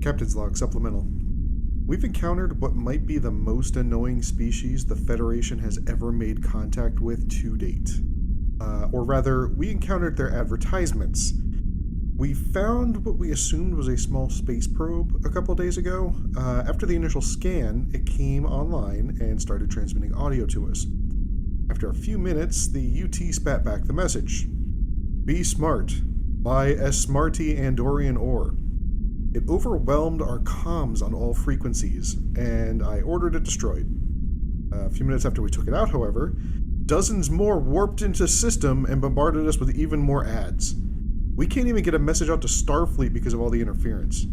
Captain's Log Supplemental. We've encountered what might be the most annoying species the Federation has ever made contact with to date. Or rather, we encountered their advertisements. We found what we assumed was a small space probe a couple days ago. After the initial scan, it came online and started transmitting audio to us. After a few minutes, the UT spat back the message. Be smart. Buy a smarty Andorian ore. It overwhelmed our comms on all frequencies, and I ordered it destroyed. A few minutes after we took it out, however, dozens more warped into system and bombarded us with even more ads. We can't even get a message out to Starfleet because of all the interference.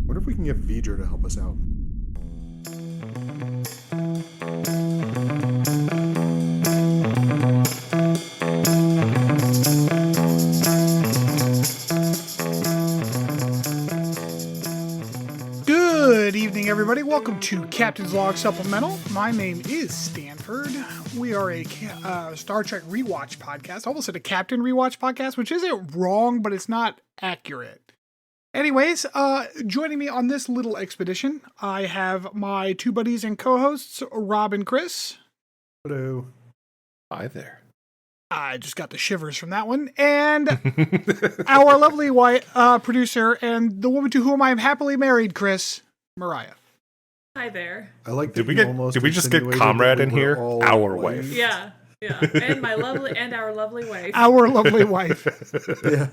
Wonder if we can get V'ger to help us out. Good evening, everybody. Welcome to Captain's Log Supplemental. My name is Stanford. We are a Star Trek rewatch podcast. I almost said a Captain rewatch podcast, which isn't wrong, but it's not accurate. Anyways, joining me on this little expedition, I have my two buddies and co-hosts, Rob and Chris. Hello. Hi there. I just got the shivers from that one. And our lovely white producer and the woman to whom I am happily married, Chris, Mariah. Hi there. I like. Did we just get comrade in here? Our wife. Yeah, and our lovely wife. Our lovely wife. Yeah.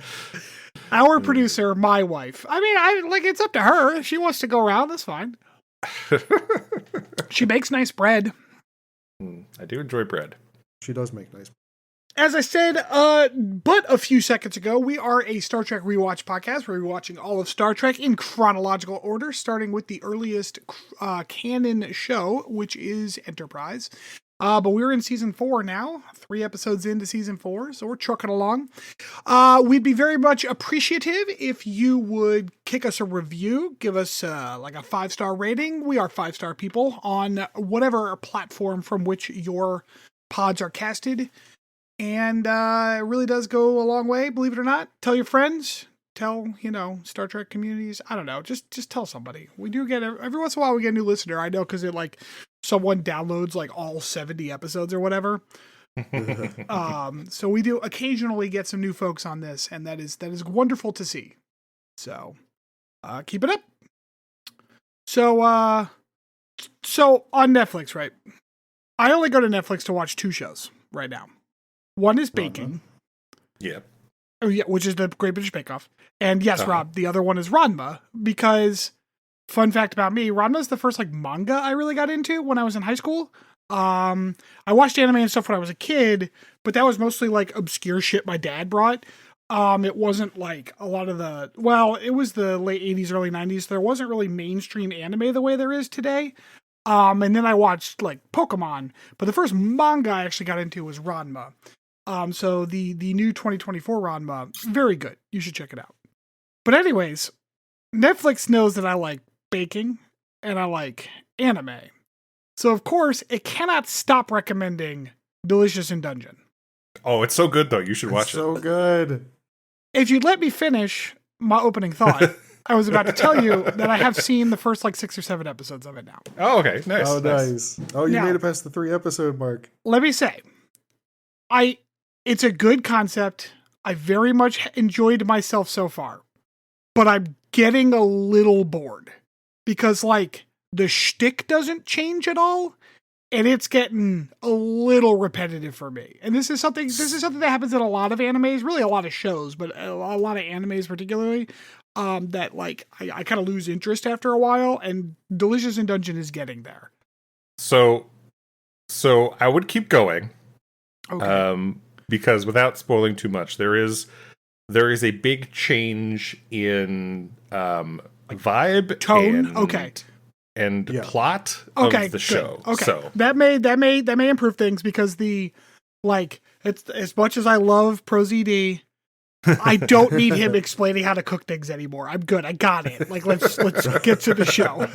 Our producer, my wife. I mean, it's up to her. If she wants to go around, that's fine. She makes nice bread. I do enjoy bread. She does make nice. As I said, but a few seconds ago, we are a Star Trek rewatch podcast. We're rewatching all of Star Trek in chronological order, starting with the earliest canon show, which is Enterprise. But we're in season 4 now, 3 episodes into season 4, so we're trucking along. We'd be very much appreciative if you would kick us a review, give us like a 5-star rating. We are 5-star people on whatever platform from which your pods are casted. And it really does go a long way, believe it or not. Tell your friends, tell, Star Trek communities. I don't know, just tell somebody. We do get, every once in a while we get a new listener. I know, because someone downloads like all 70 episodes or whatever. So we do occasionally get some new folks on this, and that is wonderful to see. So keep it up. So on Netflix, right? I only go to Netflix to watch 2 shows right now. One is Baking. Yep. Oh, yeah, which is the Great British Bake Off. And yes, Rob, the other one is Ranma, because fun fact about me, Ranma is the first manga I really got into when I was in high school. I watched anime and stuff when I was a kid, but that was mostly obscure shit my dad brought. It wasn't a lot of it was the late 80s, early 90s. So there wasn't really mainstream anime the way there is today. And then I watched Pokemon, but the first manga I actually got into was Ranma. So the new 2024 Ranma, very good. You should check it out. But anyways, Netflix knows that I like baking and I like anime. So of course, it cannot stop recommending Delicious in Dungeon. Oh, it's so good though. You should watch it. So good. If you'd let me finish my opening thought, I was about to tell you that I have seen the first 6 or 7 episodes of it now. Oh, okay. Nice. Oh, nice. Oh, you Now, made it past the 3 episode mark. Let me say, it's a good concept. I very much enjoyed myself so far, but I'm getting a little bored because the shtick doesn't change at all, and it's getting a little repetitive for me. And this is something that happens in a lot of animes, really a lot of shows, but a lot of animes particularly, that I kind of lose interest after a while, and Delicious in Dungeon is getting there. So I would keep going. Okay. Because without spoiling too much, there is a big change in vibe, tone, and plot of the show. Okay, so that may improve things, because it's as much as I love ProZD, I don't need him explaining how to cook things anymore. I'm good. I got it. Let's get to the show.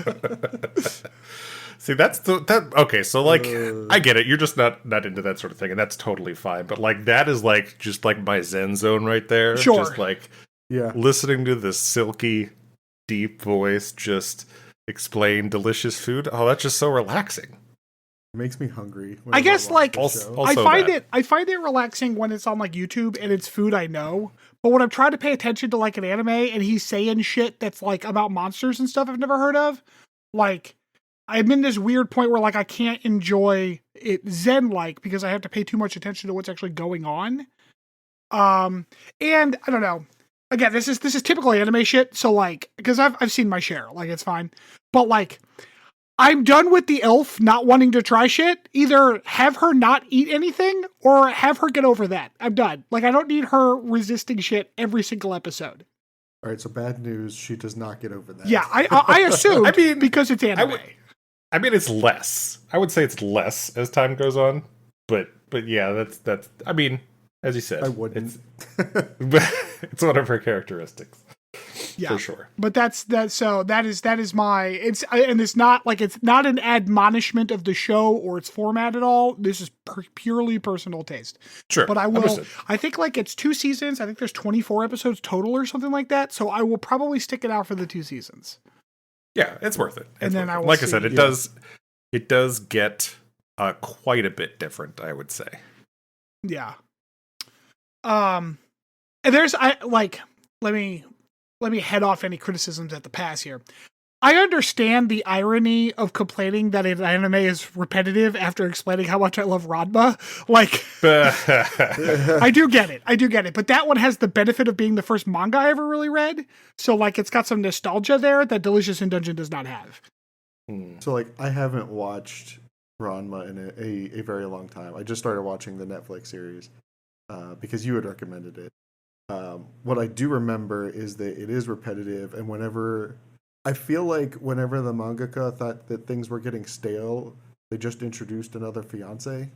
See, okay, so I get it. You're just not into that sort of thing, and that's totally fine. But that is just my zen zone right there. Sure. Just listening to this silky deep voice just explain delicious food. Oh, that's just so relaxing. It makes me hungry. I guess, like, Also I find that. I find it relaxing when it's on like YouTube and it's food I know. But when I'm trying to pay attention to like an anime and he's saying shit that's like about monsters and stuff I've never heard of, like I'm in this weird point where like I can't enjoy it zen-like because I have to pay too much attention to what's actually going on. And I don't know. Again, this is typical anime shit. So like, because I've seen my share, like it's fine. But like, I'm done with the elf not wanting to try shit. Either have her not eat anything or have her get over that. I'm done. Like, I don't need her resisting shit every single episode. All right, so bad news. She does not get over that. Yeah, I assume. I mean, because it's anime. I mean, it's less. I would say it's less as time goes on. But yeah, that's. I mean, as you said, I wouldn't. It's one of her characteristics. Yeah, for sure. But that's so that is my it's not an admonishment of the show or its format at all. This is purely personal taste. Sure, but I will. Understood. I think like it's 2 seasons. I think there's 24 episodes total or something like that. So I will probably stick it out for the 2 seasons. Yeah, it's worth it. And then I will like I see, said, it does get quite a bit different, I would say. Yeah. And there's let me head off any criticisms at the pass here. I understand the irony of complaining that an anime is repetitive after explaining how much I love Ranma. Like, I do get it. But that one has the benefit of being the first manga I ever really read. So, like, it's got some nostalgia there that Delicious in Dungeon does not have. So, like, I haven't watched Ranma in a very long time. I just started watching the Netflix series because you had recommended it. What I do remember is that it is repetitive, and I feel like whenever the mangaka thought that things were getting stale, they just introduced another fiance.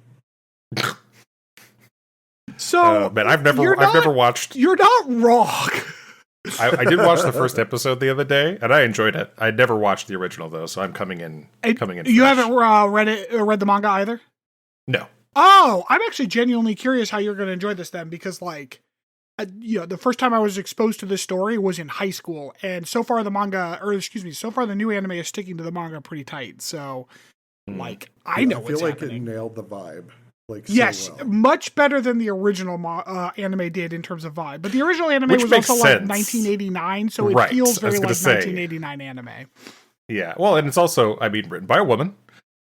So, but I've never watched. You're not wrong. I did watch the first episode the other day, and I enjoyed it. I never watched the original though, so I'm coming in. You fresh. haven't read the manga either? No. Oh, I'm actually genuinely curious how you're going to enjoy this then, because like, the first time I was exposed to this story was in high school, and so far the new anime is sticking to the manga pretty tight. So, like, I know what's happening. I feel like it nailed the vibe. Like, yes, so well. much better than the original anime did in terms of vibe. But the original anime Which was makes also sense. like 1989, so it Right. feels very like say. 1989 anime. Yeah, well, and it's also, written by a woman.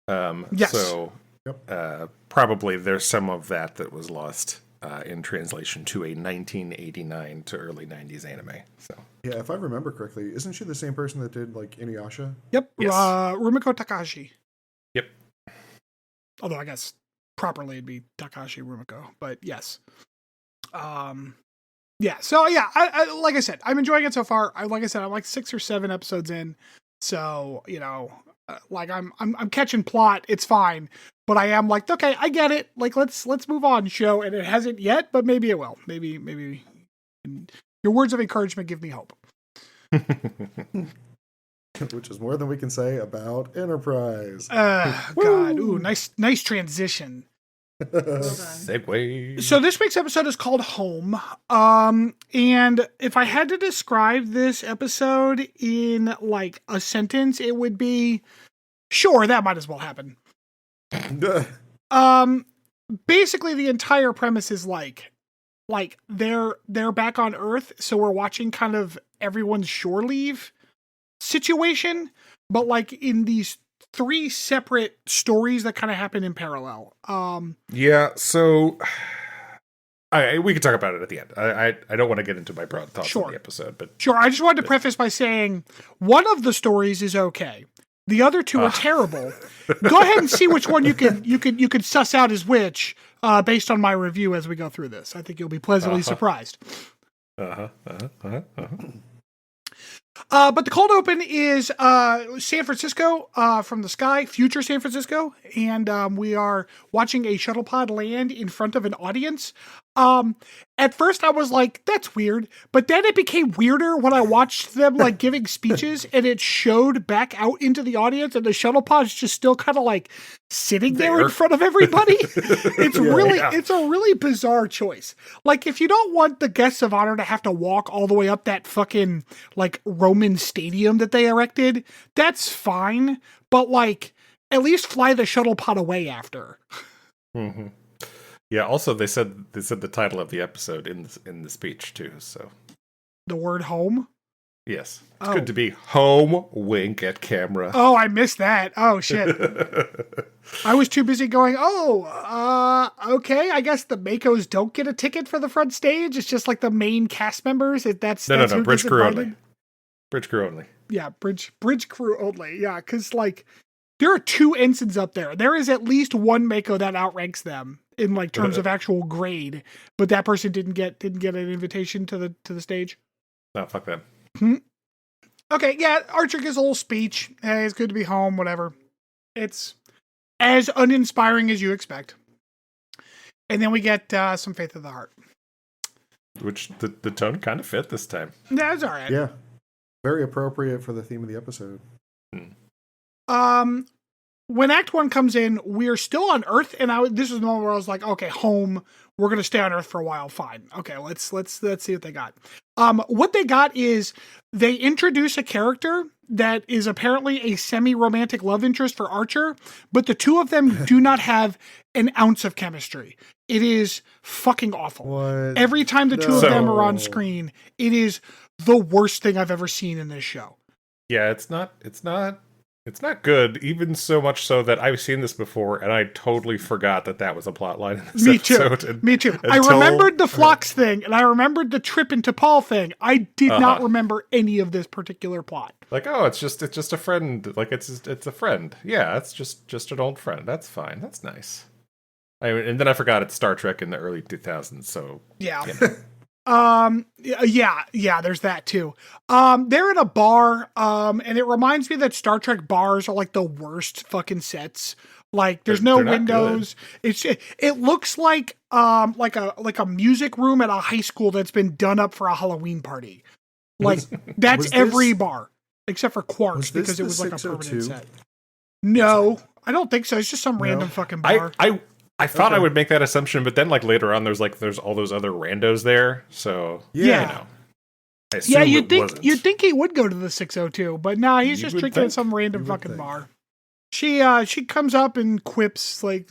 Yes. So, probably there's some of that was lost in translation to a 1989 to early 90s anime. So yeah, if I remember correctly, isn't she the same person that did like Inuyasha? Yep. Yes. Rumiko Takahashi. Yep. Although I guess properly it'd be Takahashi Rumiko, but yes. Yeah. So yeah, I like I said, I'm enjoying it so far. I'm like 6 or 7 episodes in. So, like I'm catching plot. It's fine. But I am like, okay, I get it. Like, let's move on, show. And it hasn't yet, but maybe it will. Maybe your words of encouragement give me hope. Which is more than we can say about Enterprise. God. Ooh, nice transition. Well done. Segue. So this week's episode is called Home. And if I had to describe this episode in like a sentence, it would be, sure, that might as well happen. Basically the entire premise is like they're back on Earth, so we're watching kind of everyone's shore leave situation, but like in these 3 separate stories that kind of happen in parallel. Yeah, so we can talk about it at the end. I don't want to get into my broad thoughts on the episode, but sure. I just wanted to preface by saying one of the stories is okay. The other 2 are terrible. Go ahead and see which one you could suss out as which, based on my review as we go through this. I think you'll be pleasantly surprised. But the cold open is San Francisco from the sky, future San Francisco, and we are watching a shuttle pod land in front of an audience. At first I was like, that's weird. But then it became weirder when I watched them like giving speeches and it showed back out into the audience and the shuttle pod's just still kind of like sitting there in front of everybody. It's it's a really bizarre choice. Like if you don't want the guests of honor to have to walk all the way up that fucking like Roman stadium that they erected, that's fine. But like, at least fly the shuttle pod away after. Mm-hmm. Yeah. Also, they said the title of the episode in the speech too. So the word home. Yes, it's good to be home. Wink at camera. Oh, I missed that. Oh shit. I was too busy going. Okay. I guess the Makos don't get a ticket for the front stage. It's just like the main cast members. That's no. who Bridge gets crew invited. only. Bridge crew only. Yeah, bridge crew only. Yeah, because like there are 2 ensigns up there. There is at least one Mako that outranks them in like terms of actual grade, but that person didn't get an invitation to the stage. No, fuck that. Okay, yeah, Archer gives a little speech. Hey, it's good to be home. Whatever. It's as uninspiring as you expect. And then we get some Faith of the Heart, which the tone kind of fit this time. That's all right. Yeah. Very appropriate for the theme of the episode. When Act 1 comes in, we're still on Earth, and this is the moment where I was like, okay, home. We're gonna stay on Earth for a while. Fine. Okay, let's see what they got. What they got is they introduce a character that is apparently a semi-romantic love interest for Archer, but the two of them do not have an ounce of chemistry. It is fucking awful. What? Every time the two of them are on screen, it is the worst thing I've ever seen in this show. Yeah, it's not good, even so much so that I've seen this before, and I totally forgot that was a plot line in this episode. Me too. I remembered the Phlox thing, and I remembered the Trip into Paul thing. I did not remember any of this particular plot. Like, oh, it's just a friend. Like, it's a friend. Yeah, it's just an old friend. That's fine. That's nice. And then I forgot it's Star Trek in the early 2000s, so... Yeah. Yeah, there's that too. They're in a bar, and it reminds me that Star Trek bars are like the worst fucking sets. Like there's no windows. It looks like a music room at a high school that's been done up for a Halloween party. Like that's every bar except for Quarks because it was like a permanent set. No, I don't think so. It's just some random fucking bar. I thought I would make that assumption, but then like later on, there's all those other randos there. So yeah, I assume you'd think he would go to the 602, but nah, he's just drinking at some random fucking bar. She comes up and quips like,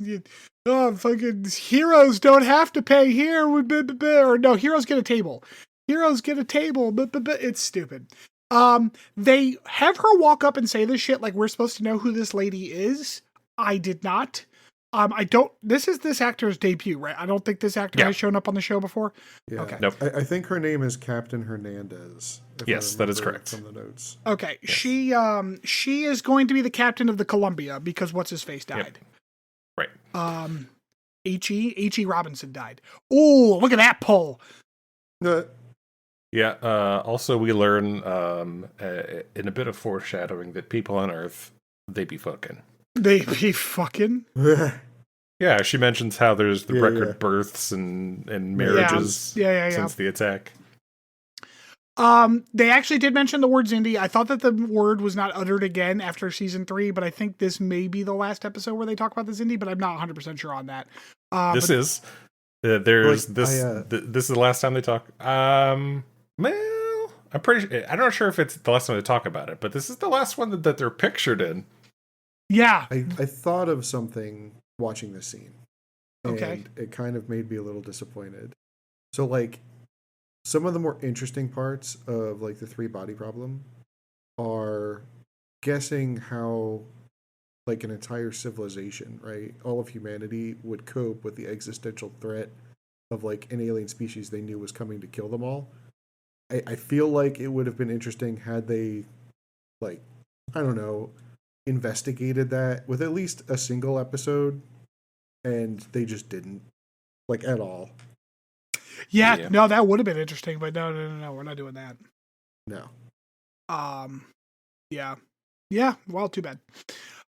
"Oh, fucking heroes don't have to pay here," or no, heroes get a table. Heroes get a table. It's stupid. They have her walk up and say this shit like we're supposed to know who this lady is. I did not. This is this actor's debut, right? I don't think this actor has shown up on the show before. Yeah. Okay. Nope. I think her name is Captain Hernandez. Yes, that is correct. From the notes. Okay. Yes. She is going to be the captain of the Columbia because what's his face died. Yep. Right. H.E. Robinson died. Oh, look at that pull. Yeah. Also, we learn in a bit of foreshadowing that people on Earth, they be fucking. They be fucking. Yeah, she mentions how there's the record births and marriages since the attack. They actually did mention the word Xindi. I thought that the word was not uttered again after season 3, but I think this may be the last episode where they talk about the Xindi, but I'm not 100% sure on that. This is the last time they talk. Well, I'm I'm not sure if it's the last time they talk about it, but this is the last one that they're pictured in. Yeah. I thought of something watching this scene. And it kind of made me a little disappointed. So, like, some of the more interesting parts of, like, the 3-body problem are guessing how, like, an entire civilization, right? All of humanity would cope with the existential threat of, like, an alien species they knew was coming to kill them all. I feel like it would have been interesting had they, like, I don't know, investigated that with at least a single episode, and they just didn't, like, at all. Yeah, no, that would have been interesting, but no, we're not doing that. No. Yeah, well, too bad.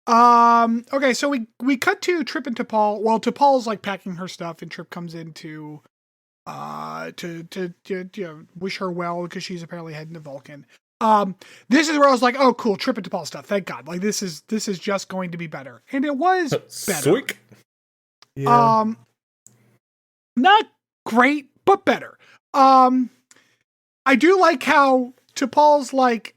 Okay, so we cut to Trip and T'Pol. Well, T'Pol's like packing her stuff, and Trip comes in to wish her well because she's apparently heading to Vulcan. This is where I was like, oh, cool, Trip and T'Pol stuff. Thank God. Like this is just going to be better, and it was better. Soik. Yeah. Not great, but better. I do like how T'Pol's like,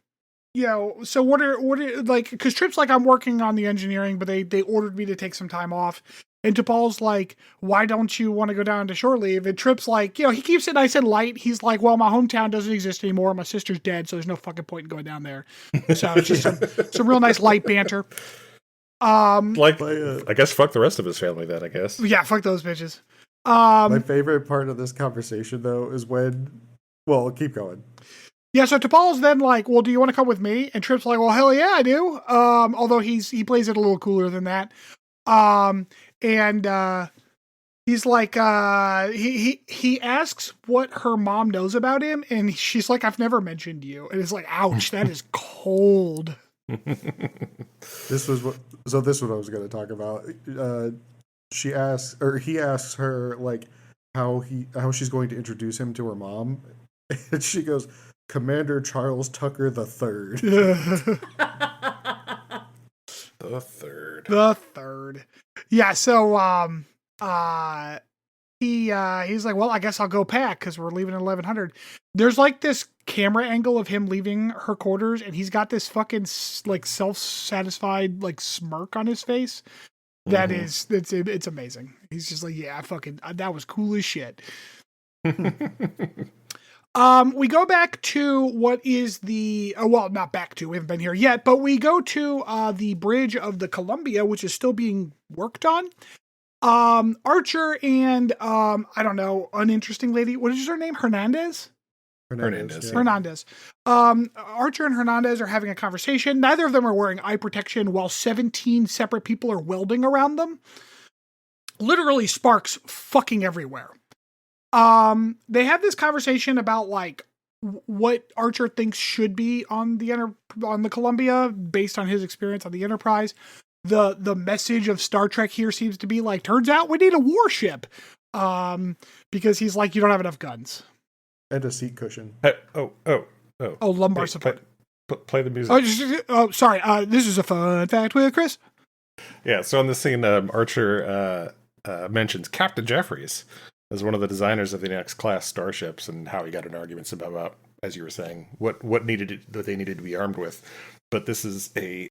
so what are like, because Trip's like, I'm working on the engineering, but they ordered me to take some time off. And T'Pol's like, why don't you want to go down to shore leave? And Trip's like, he keeps it nice and light. He's like, well, my hometown doesn't exist anymore. My sister's dead, so there's no fucking point in going down there. So it's just some real nice light banter. I guess fuck the rest of his family then, I guess. Yeah, fuck those bitches. My favorite part of this conversation, though, is when... Well, keep going. Yeah, so T'Pol's then like, well, do you want to come with me? And Trip's like, well, hell yeah, I do. Although he plays it a little cooler than that. And he's like, he asks what her mom knows about him, and she's like, I've never mentioned you. And it's like, ouch, that is cold. This was what I was going to talk about. He asks her like how she's going to introduce him to her mom, and she goes, Commander Charles Tucker the Third. The third. Yeah, so he's like, well, I guess I'll go pack because we're leaving at 1100. There's like this camera angle of him leaving her quarters, and he's got this fucking like self-satisfied like smirk on his face. That is, it's amazing. He's just like, yeah, that was cool as shit. We go back to what is not back to, we haven't been here yet, but we go to the bridge of the Columbia, which is still being worked on. Archer and I don't know, uninteresting lady, what is her name? Hernandez. Hernandez. Archer and Hernandez are having a conversation. Neither of them are wearing eye protection while 17 separate people are welding around them. Literally sparks fucking everywhere. They have this conversation about like what Archer thinks should be on the Columbia based on his experience on the Enterprise. The message of Star Trek here seems to be like, turns out we need a warship. Because he's like, you don't have enough guns. And a seat cushion. Oh, lumbar support. Play the music. Sorry. This is a fun fact with Chris. Yeah, so on the scene, Archer mentions Captain Jeffries as one of the designers of the next class starships, and how he got in arguments about, as you were saying, what they needed to be armed with. But this is a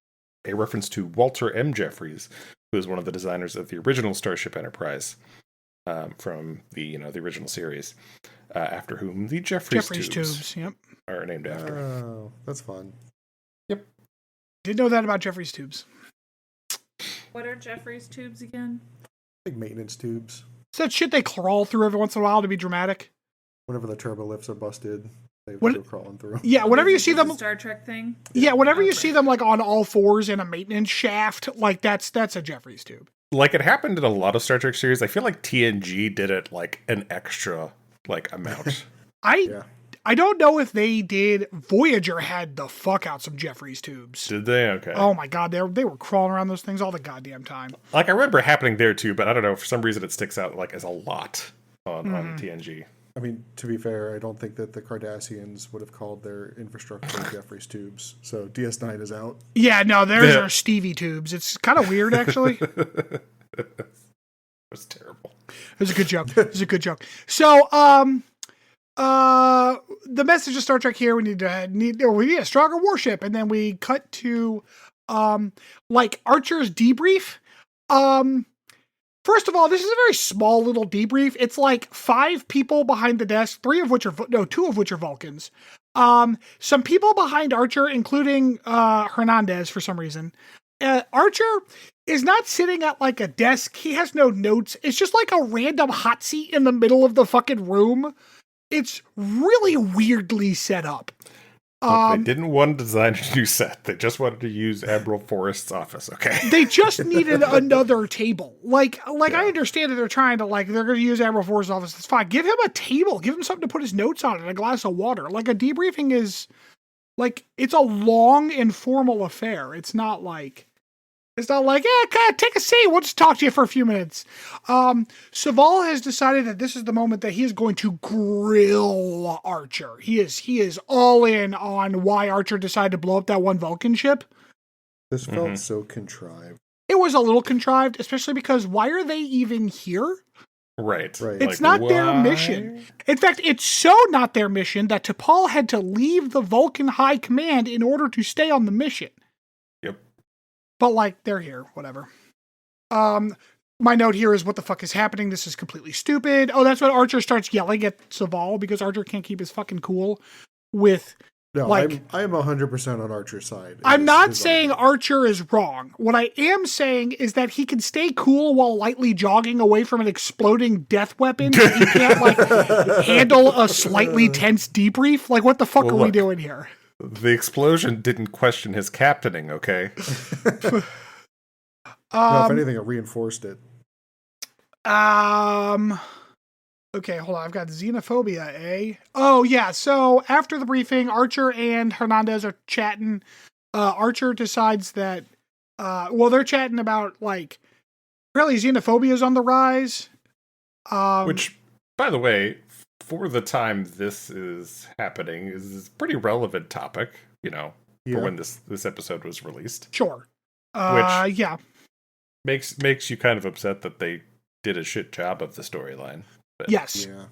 reference to Walter M. Jeffries, who is one of the designers of the original Starship Enterprise, from the original series, after whom the Jeffries tubes yep, are named after. Oh, that's fun. Yep. Didn't know that about Jeffries tubes. What are Jeffries tubes again? Like maintenance tubes. It's that shit they crawl through every once in a while to be dramatic. Whenever the turbo lifts are busted, they go crawling through. Yeah, whenever you see them, Star Trek thing. Yeah, whenever you see them like on all fours in a maintenance shaft, like that's a Jeffries tube. Like, it happened in a lot of Star Trek series. I feel like TNG did it like an extra amount. I don't know if they did. Voyager had the fuck out some Jeffries tubes. Did they? Okay. Oh my god, they were crawling around those things all the goddamn time. Like, I remember it happening there too, but I don't know, for some reason it sticks out like as a lot on TNG. I mean, to be fair, I don't think that the Cardassians would have called their infrastructure Jeffries tubes. So DS9 is out. Yeah, no, theirs are Stevie tubes. It's kind of weird, actually. It was terrible. It was a good joke. So, the message of Star Trek here, we need a stronger warship, and then we cut to like Archer's debrief. First of all, this is a very small little debrief. It's like 5 people behind the desk, 2 of which are Vulcans. Some people behind Archer, including Hernandez for some reason. Archer is not sitting at like a desk. He has no notes. It's just like a random hot seat in the middle of the fucking room. It's really weirdly set up. Look, they didn't want to design a new set. They just wanted to use Admiral Forrest's office, okay? They just needed another table. Like I understand that they're trying to, like, they're going to use Admiral Forrest's office. That's fine. Give him a table. Give him something to put his notes on and a glass of water. Like, a debriefing is, like, it's a long, informal affair. It's not It's not like, take a seat. We'll just talk to you for a few minutes. Saval has decided that this is the moment that he is going to grill Archer. He is all in on why Archer decided to blow up that one Vulcan ship. This felt so contrived. It was a little contrived, especially because why are they even here? Right. It's not their mission. In fact, it's so not their mission that T'Pol had to leave the Vulcan High Command in order to stay on the mission. Yep. But, like, they're here. Whatever. My note here is, what the fuck is happening? This is completely stupid. Oh, that's when Archer starts yelling at Saval because Archer can't keep his fucking cool with... No, like, I'm 100% on Archer's side. I'm not saying Archer is wrong. What I am saying is that he can stay cool while lightly jogging away from an exploding death weapon. But he can't, like, handle a slightly tense debrief. Like, what the fuck are we doing here? The explosion didn't question his captaining, okay? No, if anything, it reinforced it. Okay, hold on. I've got xenophobia, eh? Oh, yeah. So after the briefing, Archer and Hernandez are chatting. Archer decides that, they're chatting about, like, apparently xenophobia is on the rise. Which, by the way, for the time this is happening, is a pretty relevant topic, for when this episode was released. Sure. Which yeah. Makes you kind of upset that they did a shit job of the storyline. Yes. Yeah.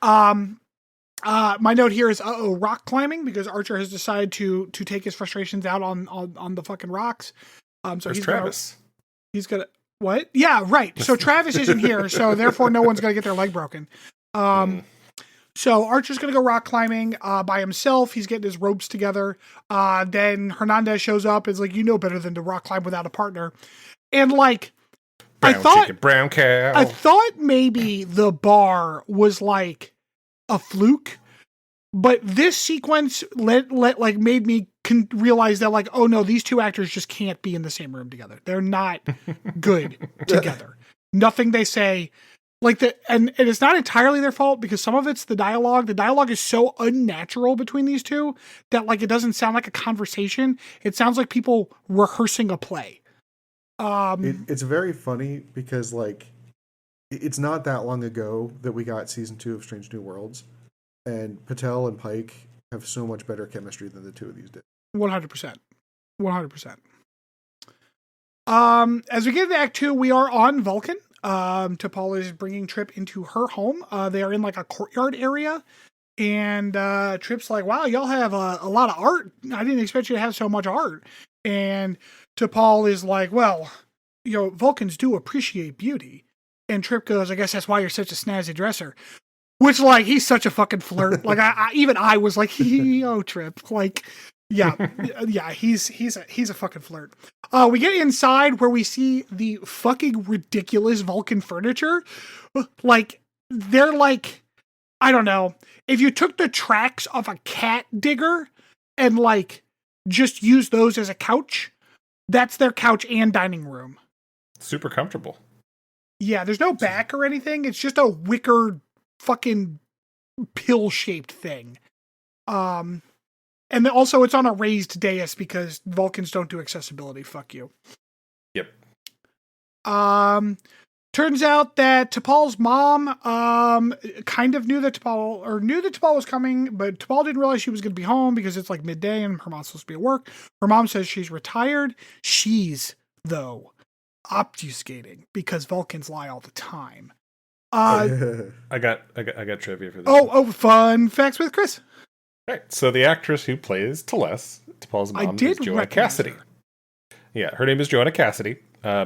My note here is rock climbing, because Archer has decided to take his frustrations out on the fucking rocks. So Where's Travis? He's gonna what? Yeah, right. So Travis isn't here, so therefore no one's gonna get their leg broken. So Archer's gonna go rock climbing by himself. He's getting his ropes together. Then Hernandez shows up. Is like, better than to rock climb without a partner, and like. Brown cow. I thought maybe the bar was like a fluke, but this sequence made me realize that, like, oh no, these two actors just can't be in the same room together. They're not good together. Nothing they say, and it's not entirely their fault, because some of it's the dialogue. The dialogue is so unnatural between these two that, like, it doesn't sound like a conversation. It sounds like people rehearsing a play. It's very funny because, like, it's not that long ago that we got season 2 of Strange New Worlds, and Patel and Pike have so much better chemistry than the two of these did. 100%. 100%. As we get into Act 2, we are on Vulcan. T'Pol is bringing Trip into her home. They are in, like, a courtyard area, and Trip's like, wow, y'all have a lot of art. I didn't expect you to have so much art. And T'Pol is like, well, Vulcans do appreciate beauty. And Trip goes, I guess that's why you're such a snazzy dresser. Which, like, he's such a fucking flirt. Like, I was like, Trip. Like, yeah, he's a fucking flirt. We get inside where we see the fucking ridiculous Vulcan furniture. Like, they're like, I don't know. If you took the tracks of a cat digger and, like, just use those as a couch, that's their couch and dining room. Super comfortable. Yeah, there's no back or anything. It's just a wicker fucking pill-shaped thing. And also it's on a raised dais because Vulcans don't do accessibility. Fuck you. Yep. Turns out that T'Pol's mom kind of knew that T'Pol was coming, but T'Pol didn't realize she was going to be home because it's like midday and her mom's supposed to be at work. Her mom says she's retired. She's, though, obfuscating because Vulcans lie all the time. I got trivia for this. Oh, fun facts with Chris. Right. So the actress who plays T'Pol's mom is Joanna Cassidy. Her. Yeah, her name is Joanna Cassidy.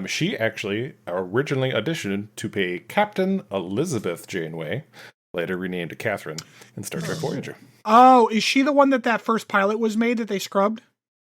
She actually originally auditioned to play Captain Elizabeth Janeway, later renamed to Catherine in Star Trek Voyager. Oh, is she the one that first pilot was made that they scrubbed?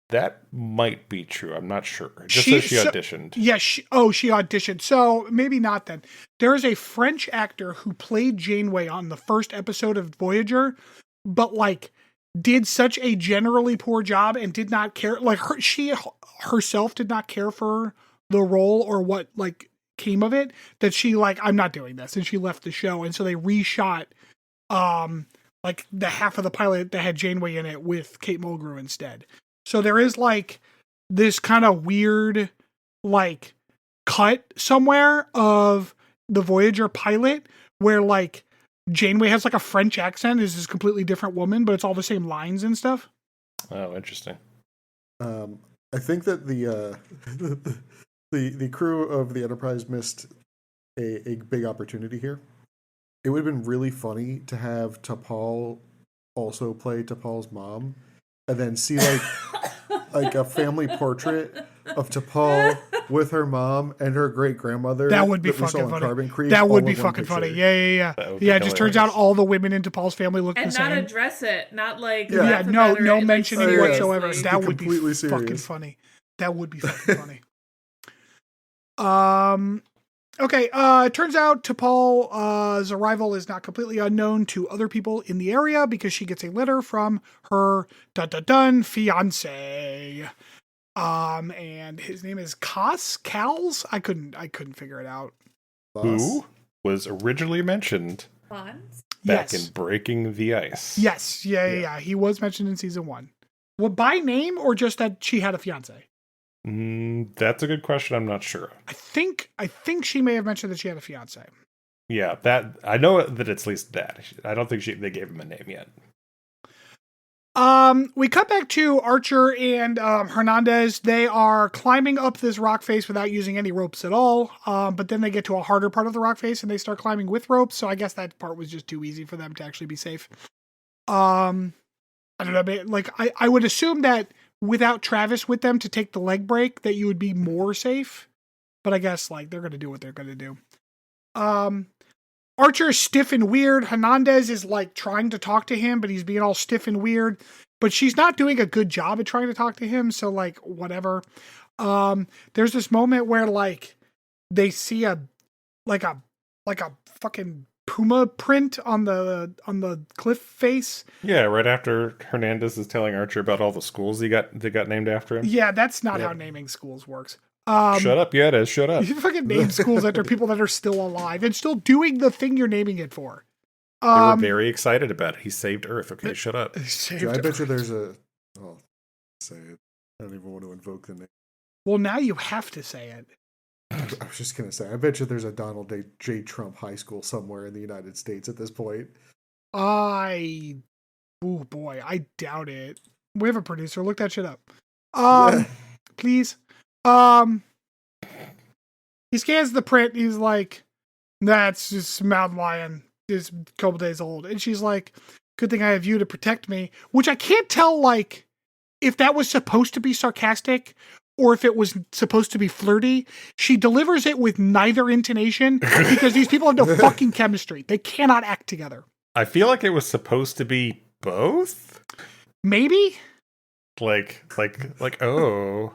That might be true. I'm not sure. It just says she auditioned. Yeah, she auditioned. So maybe not then. There is a French actor who played Janeway on the first episode of Voyager, but, like, did such a generally poor job and did not care. Like, she herself did not care for the role or what, like, came of it, that she, like, I'm not doing this, and she left the show. And so they reshot like the half of the pilot that had Janeway in it with Kate Mulgrew instead. So there is, like, this kind of weird, like, cut somewhere of the Voyager pilot where, like, Janeway has, like, a French accent, is this completely different woman, but it's all the same lines and stuff. Oh, interesting. I think that the crew of the Enterprise missed a big opportunity here. It would have been really funny to have T'Pol also play T'Pol's mom, and then see like a family portrait of T'Pol with her mom and her great grandmother. That would be fucking funny. That would be fucking funny. Yeah. It just turns out all the women in T'Pol's family look the same. And not address it, not like no mentioning like, whatsoever. That would be serious. fucking funny. That would be fucking funny. Okay, it turns out T'Pol's arrival is not completely unknown to other people in the area because she gets a letter from her fiance. And his name is Cals? I couldn't figure it out. Who was originally mentioned back in Breaking the Ice. Yes, yeah. He was mentioned in season 1. Well, by name or just that she had a fiance? That's a good question. I'm not sure. I think she may have mentioned that she had a fiance. Yeah, that I know that it's at least that. I don't think they gave him a name yet. We cut back to Archer and Hernandez. They are climbing up this rock face without using any ropes at all. But then they get to a harder part of the rock face and they start climbing with ropes. So I guess that part was just too easy for them to actually be safe. I don't know. Like I would assume that without Travis with them to take the leg break, that you would be more safe. But I guess like they're going to do what they're going to do. Archer is stiff and weird. Hernandez is like trying to talk to him, but he's being all stiff and weird. But she's not doing a good job at trying to talk to him. So like whatever. There's this moment where like they see a fucking puma print on the cliff face. Yeah, right after Hernandez is telling Archer about all the schools they got named after him. Yeah, that's not how naming schools works. Shut up, Yedis, shut up. You fucking name schools after people that are still alive and still doing the thing you're naming it for. They were very excited about it. He saved Earth. Okay, shut up. I bet you there's a... Oh, say it. I don't even want to invoke the name. Well, now you have to say it. I was just going to say, I bet you there's a Donald J. Trump high school somewhere in the United States at this point. Oh boy, I doubt it. We have a producer. Look that shit up. Please. He scans the print. He's like, that's just mountain lion. Is a couple days old. And she's like, good thing I have you to protect me. Which I can't tell, like, if that was supposed to be sarcastic or if it was supposed to be flirty. She delivers it with neither intonation because these people have no fucking chemistry. They cannot act together. I feel like it was supposed to be both. Maybe? Like, oh,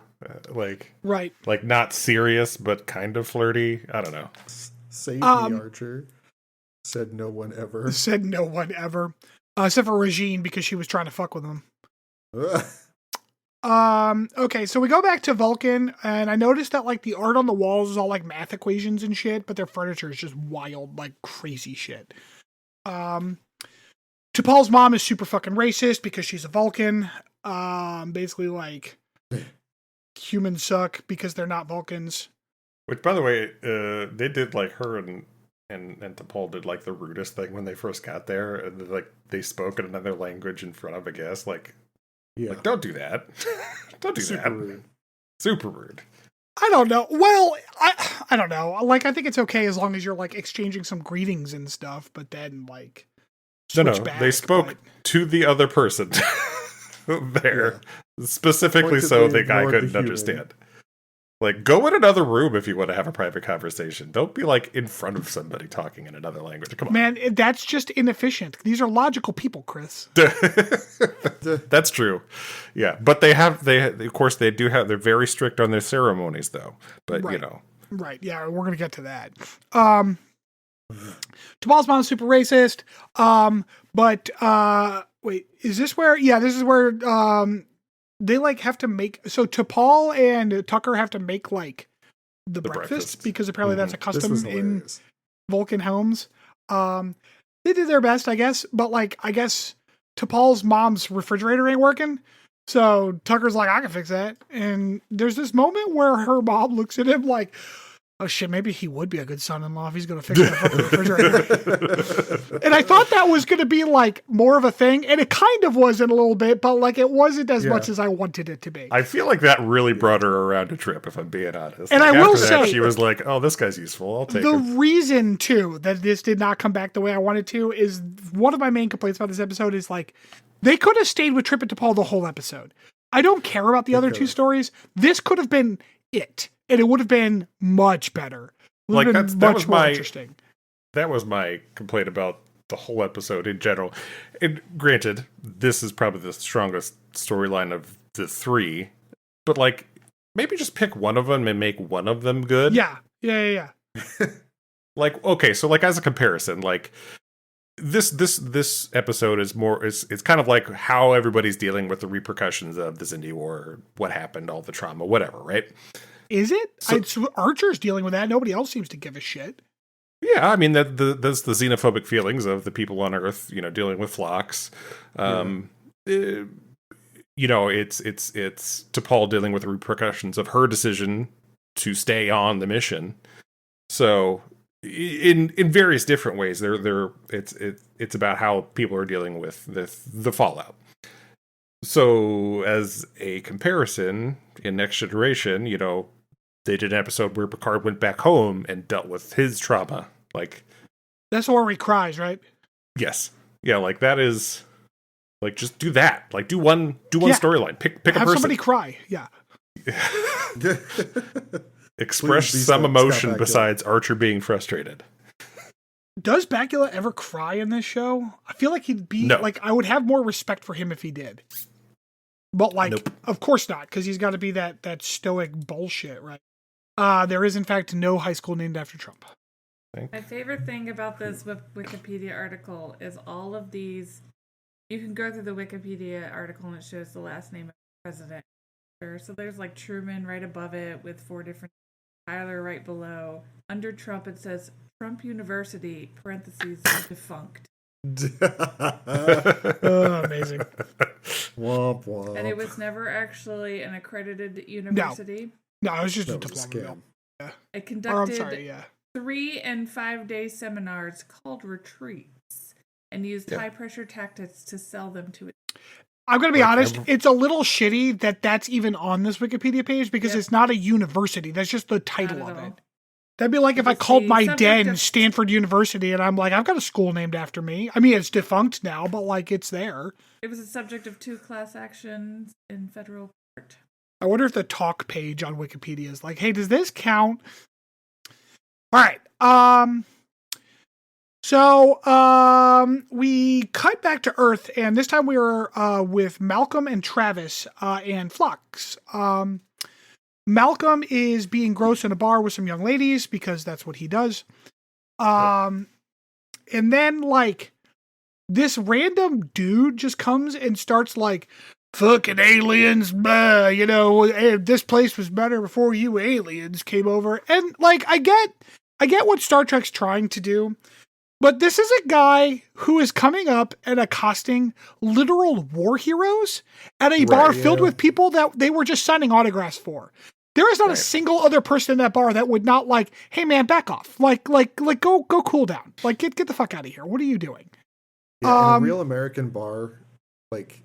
right. Like not serious, but kind of flirty. I don't know. Save me, Archer. Said no one ever. Said no one ever. Except for Regine because she was trying to fuck with him. Okay, so we go back to Vulcan, and I noticed that like the art on the walls is all like math equations and shit, but their furniture is just wild, like crazy shit. T'Pol's mom is super fucking racist because she's a Vulcan. Basically like humans suck because they're not Vulcans. Which, by the way, they did like her and T'Pol did like the rudest thing when they first got there, and like they spoke in another language in front of a guest. Like, don't do that. Don't do that. Rude. Super rude. I don't know. Well, I don't know. Like, I think it's okay as long as you're like exchanging some greetings and stuff, but then like back, they spoke to the other person there specifically so the guy couldn't understand. Like, go in another room if you want to have a private conversation. Don't be like in front of somebody talking in another language. Come on, man. That's just inefficient. These are logical people, Chris. That's true. Yeah, but they of course they do have. They're very strict on their ceremonies, though. But right. you know, right? Yeah, we're gonna get to that. T'Pol's mom's super racist. But wait, is this where? Yeah, this is where. They like have to make so T'Pol and Tucker have to make like the breakfast because apparently that's a custom in Vulcan homes. They did their best, I guess, but like I guess T'Pol's mom's refrigerator ain't working, So Tucker's like, I can fix that. And there's this moment where her mom looks at him like, oh shit, maybe he would be a good son-in-law if he's going to fix that fucking refrigerator. And I thought that was going to be like more of a thing. And it kind of was in a little bit, but like it wasn't as much as I wanted it to be. I feel like that really brought her around a trip, if I'm being honest. And like, I will after that, say, she was like, oh, this guy's useful. I'll take the him. reason too that this did not come back the way I wanted to is one of my main complaints about this episode is like, they could have stayed with Trip and DePaul the whole episode. I don't care about the other two stories. This could have been it. And it would have been much better. Like that was more my interesting. That was my complaint about the whole episode in general. And granted, this is probably the strongest storyline of the three, but like maybe just pick one of them and make one of them good. Yeah. Like, okay, so like as a comparison, like this episode is more it's kind of like how everybody's dealing with the repercussions of the Zindi War, what happened, all the trauma, whatever, right? Is it? So Archer's dealing with that. Nobody else seems to give a shit. Yeah, I mean that's the xenophobic feelings of the people on Earth, dealing with flocks. It's T'Pol dealing with the repercussions of her decision to stay on the mission. So in various different ways, it's about how people are dealing with the fallout. So as a comparison, in Next Generation, they did an episode where Picard went back home and dealt with his trauma. Like, that's where he cries, right? Yes. Yeah, like that is like just do that. Like do one storyline. Pick a person. Have somebody cry. Yeah. Express some emotion besides Archer being frustrated. Does Bakula ever cry in this show? I feel like he'd be like, I would have more respect for him if he did. But like, nope. Of course not, because he's got to be that stoic bullshit, right? There is in fact no high school named after Trump. My favorite thing about this Wikipedia article is all of these. You can go through the Wikipedia article and it shows the last name of the president. So there's like Truman right above it with 4 different. Tyler right below. Under Trump it says Trump University (parentheses defunct). Oh, amazing. Womp womp. And it was never actually an accredited university. No, it was just a scam. Yeah. It conducted 3 and 5 day seminars called retreats and used high pressure tactics to sell them to it. I'm going to be honest, it's a little shitty that that's even on this Wikipedia page because it's not a university. That's just the title of it. That'd be like if I called my den Stanford University and I'm like, I've got a school named after me. I mean, it's defunct now, but like it's there. It was a subject of 2 class actions in federal court. I wonder if the talk page on Wikipedia is like, hey, does this count? All right. So we cut back to Earth, and this time we were with Malcolm and Travis and Phlox. Malcolm is being gross in a bar with some young ladies because that's what he does. And then like this random dude just comes and starts like, fucking aliens, this place was better before you aliens came over. And like, I get what Star Trek's trying to do, but this is a guy who is coming up and accosting literal war heroes at a bar filled with people that they were just signing autographs for. There is not a single other person in that bar that would not like, hey man, back off. Like go cool down. Like get the fuck out of here. What are you doing? Yeah, in a real American bar, like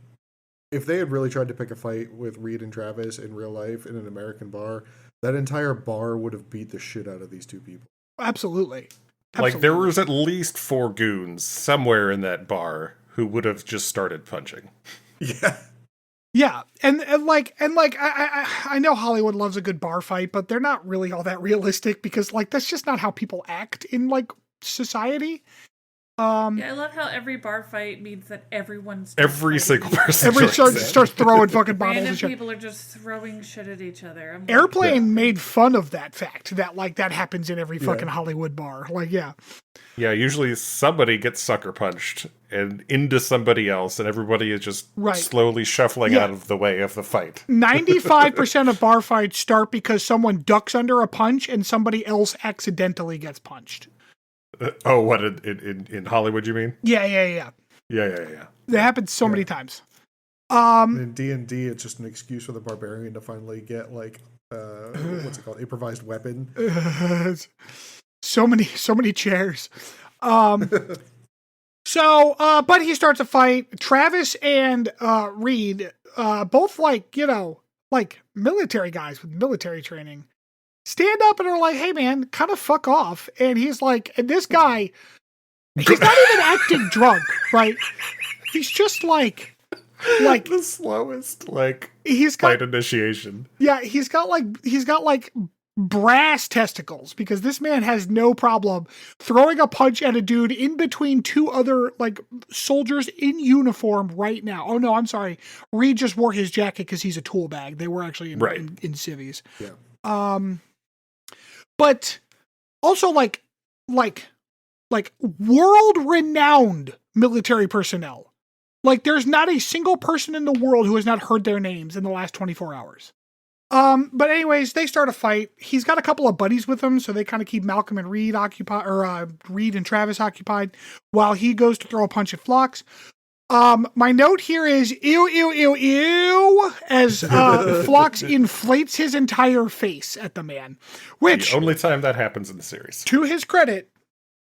if they had really tried to pick a fight with Reed and Travis in real life in an American bar, that entire bar would have beat the shit out of these 2 people. Absolutely. Like there was at least 4 goons somewhere in that bar who would have just started punching. Yeah. Yeah, and I know Hollywood loves a good bar fight, but they're not really all that realistic because like that's just not how people act in like society. I love how every bar fight means that every single person starts throwing fucking bottles Random and shit. People are just throwing shit at each other. Airplane made fun of that fact that like that happens in every fucking Hollywood bar. Like yeah, usually somebody gets sucker punched and into somebody else, and everybody is just slowly shuffling out of the way of the fight. 95% of bar fights start because someone ducks under a punch and somebody else accidentally gets punched. What in Hollywood you mean? Yeah. Yeah. That happens so many times. In D&D, it's just an excuse for the barbarian to finally get like what's it called? Improvised weapon. So many chairs. But he starts a fight. Travis and Reed, both like military guys with military training, stand up and are like, "Hey man, kind of fuck off." And he's like, and this guy, he's not even acting drunk, right? He's just like the slowest fight initiation. Yeah, he's got like brass testicles, because this man has no problem throwing a punch at a dude in between two other like soldiers in uniform right now. Oh no, I'm sorry. Reed just wore his jacket because he's a tool bag. They were actually in civvies. Yeah. But also like world renowned military personnel. Like, there's not a single person in the world who has not heard their names in the last 24 hours. But anyways, they start a fight. He's got a couple of buddies with him, so they kind of keep Malcolm and Reed occupied, or Reed and Travis occupied, while he goes to throw a punch at Phlox. My note here is ew, ew, ew, ew, as Phlox inflates his entire face at the man. Which, the only time that happens in the series. To his credit,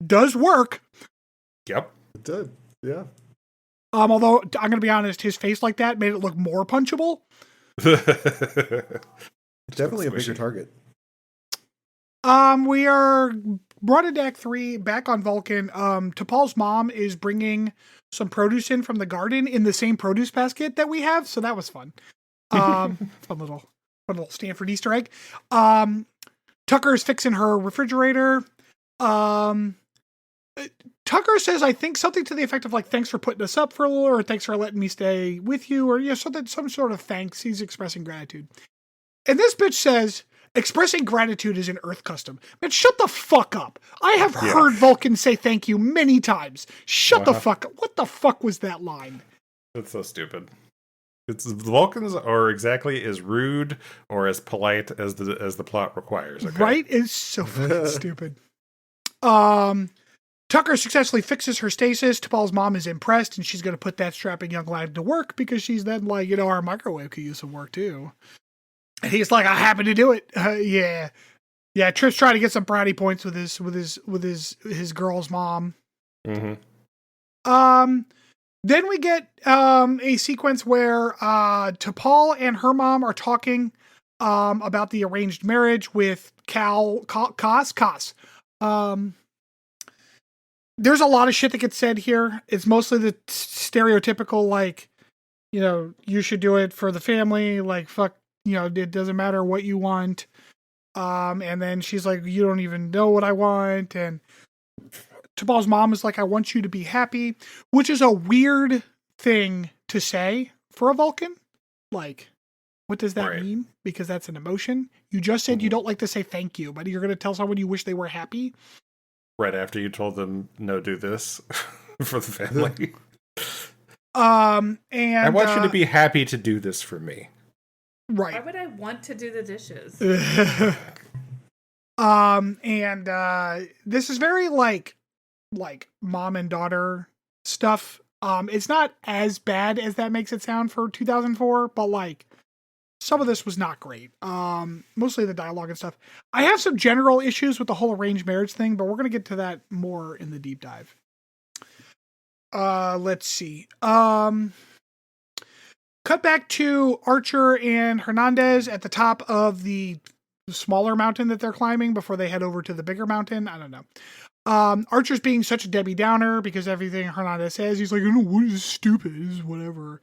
does work. Yep. It did. Yeah. Although, I'm going to be honest, his face like that made it look more punchable. Definitely a bigger target. We are brought into Act 3, back on Vulcan. T'Pol's mom is bringing some produce in from the garden in the same produce basket that we have, so that was fun. Fun little Stanford Easter egg. Tucker is fixing her refrigerator. Tucker says, I think something to the effect of like, thanks for putting us up for a little, or thanks for letting me stay with you, or some sort of thanks. He's expressing gratitude. And this bitch says, expressing gratitude is an Earth custom. Man, shut the fuck up. I have heard Vulcan say thank you many times. Shut the fuck up. What the fuck was that line? That's so stupid. The Vulcans are exactly as rude or as polite as the plot requires. Okay? Right? It's so fucking stupid. Tucker successfully fixes her stasis. T'Pol's mom is impressed, and she's going to put that strapping young lad to work, because she's then like, our microwave could use some work too. And he's like, I happen to do it. Yeah. Tripp's trying to get some brownie points with his girl's mom. Mm-hmm. Then we get a sequence where T'Pol and her mom are talking about the arranged marriage with Cass. There's a lot of shit that gets said here. It's mostly the stereotypical, like, you should do it for the family. Like, fuck, it doesn't matter what you want. And then she's like, you don't even know what I want. And T'Pol's mom is like, I want you to be happy, which is a weird thing to say for a Vulcan. Like, what does that mean? Because that's an emotion. You just said you don't like to say thank you, but you're going to tell someone you wish they were happy. Right after you told them, no, do this for the family. And I want you to be happy to do this for me. Right. Why would I want to do the dishes? And this is very like mom and daughter stuff. It's not as bad as that makes it sound for 2004, but like some of this was not great. Mostly the dialogue and stuff. I have some general issues with the whole arranged marriage thing, but we're going to get to that more in the deep dive. Let's see. Cut back to Archer and Hernandez at the top of the smaller mountain that they're climbing before they head over to the bigger mountain. I don't know. Archer's being such a Debbie Downer because everything Hernandez says, he's like, what is stupid? It's whatever.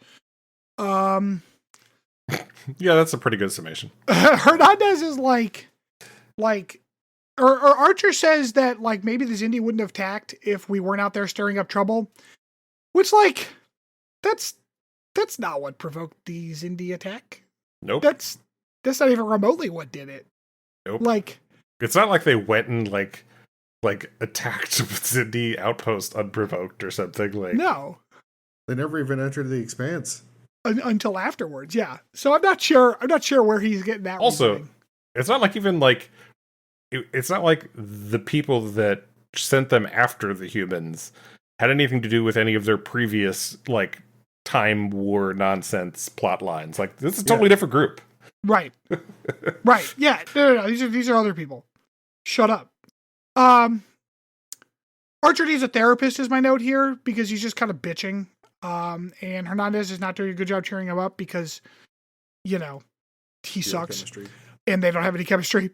Yeah, that's a pretty good summation. Hernandez is like, or Archer says that like maybe this Indy wouldn't have tacked if we weren't out there stirring up trouble, which like that's not what provoked the Indy attack. Nope. That's not even remotely what did it. Nope. Like, it's not like they went and like attacked Sydney outpost unprovoked or something. Like, no, they never even entered the Expanse until afterwards. Yeah, so I'm not sure where he's getting that. Also, reasoning. It's not like even like it's not like the people that sent them after the humans had anything to do with any of their previous like time war nonsense plot lines. Like, this is a totally different group. Right. Right. Yeah. No. These are other people. Shut up. Archer needs a therapist is my note here because he's just kind of bitching. And Hernandez is not doing a good job cheering him up because, he sucks Chemistry. and they don't have any chemistry.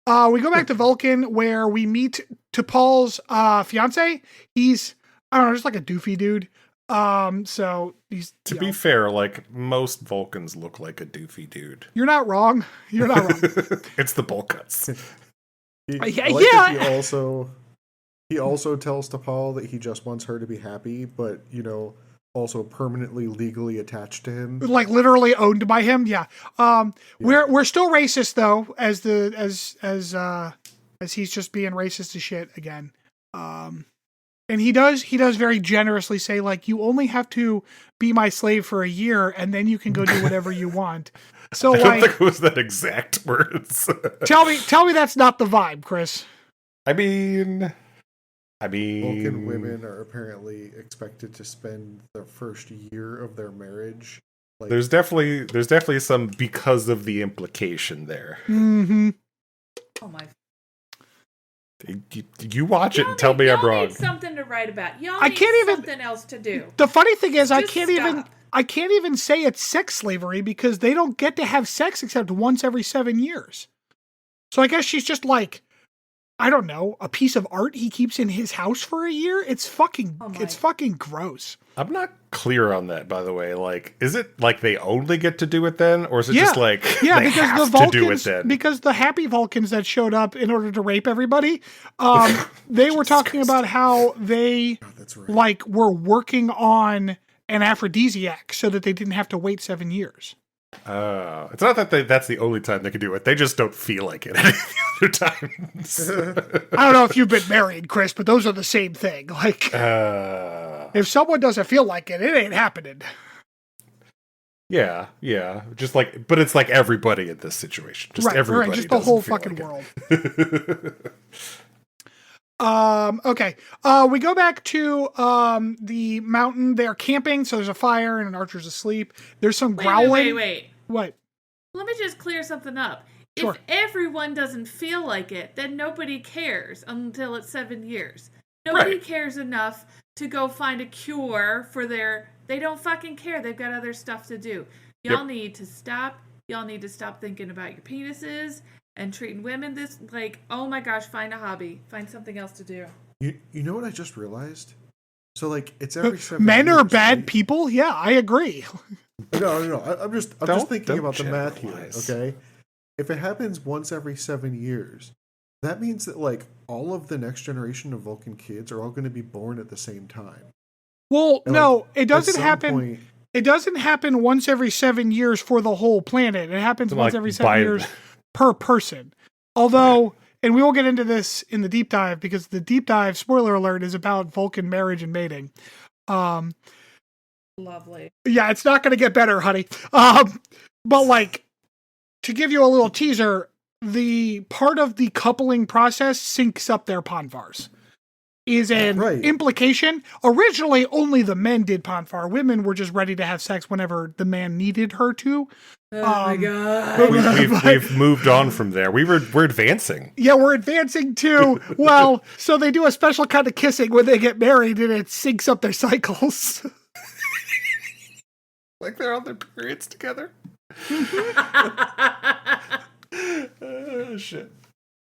We go back to Vulcan where we meet T'Pol's fiance. He's, I don't know, just like a doofy dude. So he's, To be fair, like, most Vulcans look like a doofy dude. you're not wrong. You're not wrong. It's the bowl cuts. He also tells T'Pol that he just wants her to be happy, but also permanently legally attached to him. Like literally owned by him. Yeah. We're still racist though, as he's just being racist as shit again. And he does very generously say, like, you only have to be my slave for a year and then you can go do whatever you want. So I don't think it was that exact words. tell me that's not the vibe, Chris. I mean, Vulcan women are apparently expected to spend the first year of their marriage. Like, there's definitely some because of the implication there. Mm-hmm. Oh my! You watch it and tell me I'm y'all wrong. Need something to write about. Y'all I need can't even- something else to do. The funny thing is, I Just can't stop. even say it's sex slavery because they don't get to have sex except once every 7 years. So I guess she's just like, I don't know, a piece of art he keeps in his house for a year. It's fucking gross. I'm not clear on that, by the way. Like, is it like they only get to do it then, or is it just like they have to do it then? Because the happy Vulcans that showed up in order to rape everybody, they were talking about how they that's right. like were working on an aphrodisiac so that they didn't have to wait 7 years. It's not that that's the only time they can do it. They just don't feel like it any other times. I don't know if you've been married, Chris, but those are the same thing. Like, if someone doesn't feel like it, it ain't happening. Yeah. Just like, but it's like everybody in this situation. Just everybody. Right, just the whole fucking world. Okay. We go back to the mountain. They're camping, so there's a fire and an archer's asleep. There's some growling. Wait. What? Let me just clear something up. Sure. If everyone doesn't feel like it, then nobody cares until it's 7 years. Nobody cares enough to go find a cure for their... They don't fucking care. They've got other stuff to do. Y'all need to stop. Y'all need to stop thinking about your penises and treating women this... Like, oh my gosh, find a hobby. Find something else to do. You know what I just realized? So, like, it's every 7 Men years, are bad right? people? Yeah, I agree. No. I'm just thinking about the math here, generalize. okay? If it happens once every 7 years, that means that, like, all of the next generation of Vulcan kids are all going to be born at the same time. Well, And, no, like, it doesn't at some happen. point- It doesn't happen once every 7 years for the whole planet. It happens once every 7 years per person. Although, and we will get into this in the deep dive because the deep dive, spoiler alert, is about Vulcan marriage and mating. Lovely. Yeah, it's not going to get better, honey. But like, to give you a little teaser, the part of the coupling process syncs up their ponfars. Is an implication. Originally, only the men did ponfar. Women were just ready to have sex whenever the man needed her to. Oh my god. We've moved on from there. We're advancing. Yeah, we're advancing too. Well, so they do a special kind of kissing when they get married, and it syncs up their cycles. Like they're on their periods together. Oh, shit.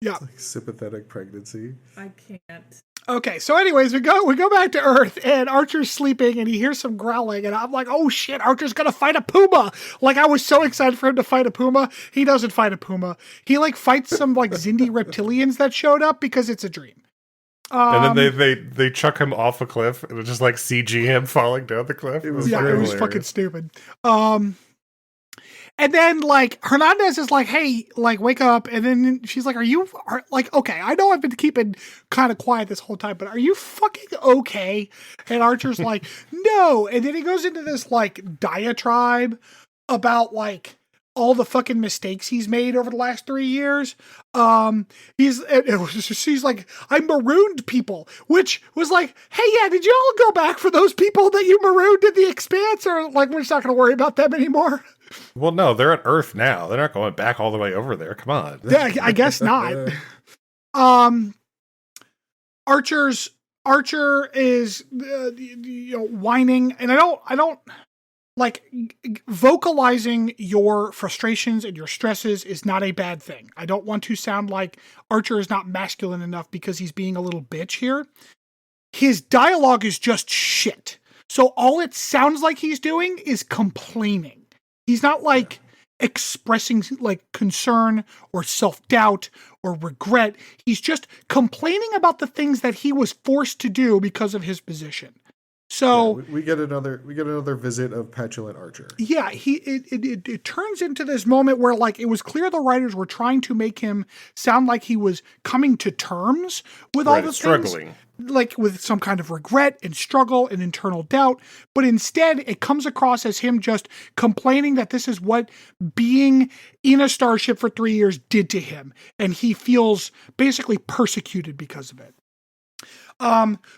Yeah. Like sympathetic pregnancy. I can't. Okay, so anyways, we go back to Earth, and Archer's sleeping, and he hears some growling, and I'm like, oh shit, Archer's gonna fight a puma! Like, I was so excited for him to fight a puma. He doesn't fight a puma. He, like, fights some, like, Zindi reptilians that showed up because it's a dream. And then they chuck him off a cliff, and it's just, like, CG him falling down the cliff. It was fucking stupid. And then, like, Hernandez is like, hey, like, wake up. And then she's like, okay, I know I've been keeping kind of quiet this whole time, but are you fucking okay? And Archer's like, no. And then he goes into this, like, diatribe about, like, all the fucking mistakes he's made over the last 3 years. She's like, I marooned people, which was like, hey, yeah, did you all go back for those people that you marooned in the Expanse, or like we're just not going to worry about them anymore? Well, no, they're at Earth now. They're not going back all the way over there. Come on. Yeah, I guess not. Archer is whining, and I don't like vocalizing your frustrations and your stresses is not a bad thing. I don't want to sound like Archer is not masculine enough because he's being a little bitch here. His dialogue is just shit. So all it sounds like he's doing is complaining. He's not like expressing like concern or self-doubt or regret. He's just complaining about the things that he was forced to do because of his position. So we get another visit of petulant Archer. Yeah, it turns into this moment where like it was clear the writers were trying to make him sound like he was coming to terms with all the struggling. Things, like with some kind of regret and struggle and internal doubt, but instead it comes across as him just complaining that this is what being in a starship for 3 years did to him, and he feels basically persecuted because of it.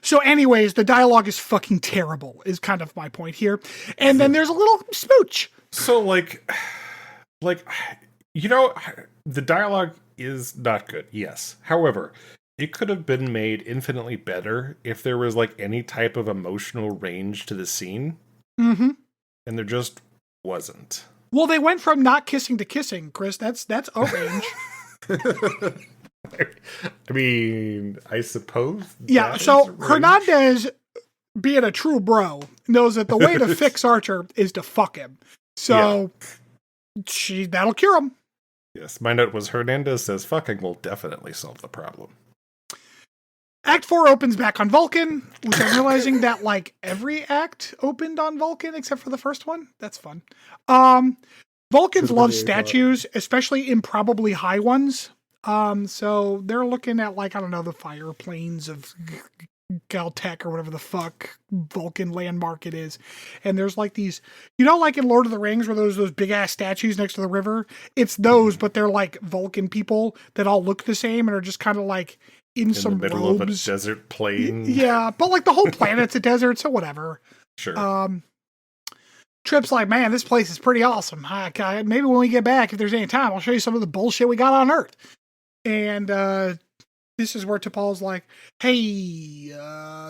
So anyways, the dialogue is fucking terrible is kind of my point here. And then there's a little smooch. So like, the dialogue is not good. Yes. However, it could have been made infinitely better if there was like any type of emotional range to the scene. Mm-hmm. And there just wasn't. Well, they went from not kissing to kissing, Chris. That's a range. I mean, I suppose. Yeah, so Hernandez, being a true bro, knows that the way to fix Archer is to fuck him. So that'll cure him. Yes, my note was Hernandez says fucking will definitely solve the problem. Act 4 opens back on Vulcan, which I'm realizing that like every act opened on Vulcan except for the first one. That's fun. Vulcans love statues, especially improbably high ones. So they're looking at like, I don't know, the fire planes of Caltech or whatever the fuck Vulcan landmark it is. And there's like these, like in Lord of the Rings where those big ass statues next to the river, it's those, but they're like Vulcan people that all look the same and are just kind of like in some the middle robes. Of a desert plain. Yeah. But like the whole planet's a desert. So whatever. Sure. Trip's like, man, this place is pretty awesome. Maybe when we get back, if there's any time, I'll show you some of the bullshit we got on Earth. And this is where T'Pol's like, hey,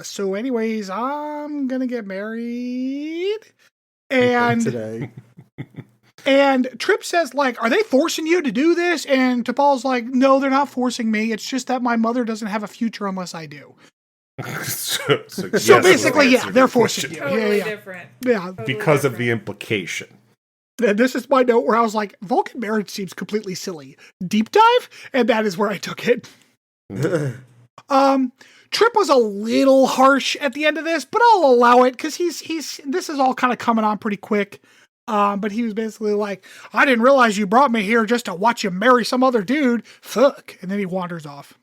so anyways, I'm going to get married. And today. And Trip says, like, are they forcing you to do this? And T'Pol's like, no, they're not forcing me. It's just that my mother doesn't have a future unless I do. so basically, yeah, they're forcing you. Totally yeah. different. Yeah. Totally because different. of the implication. And this is my note where I was like, Vulcan marriage seems completely silly. Deep dive? And that is where I took it. Trip was a little harsh at the end of this, but I'll allow it because this is all kind of coming on pretty quick. But he was basically like, I didn't realize you brought me here just to watch you marry some other dude. Fuck. And then he wanders off.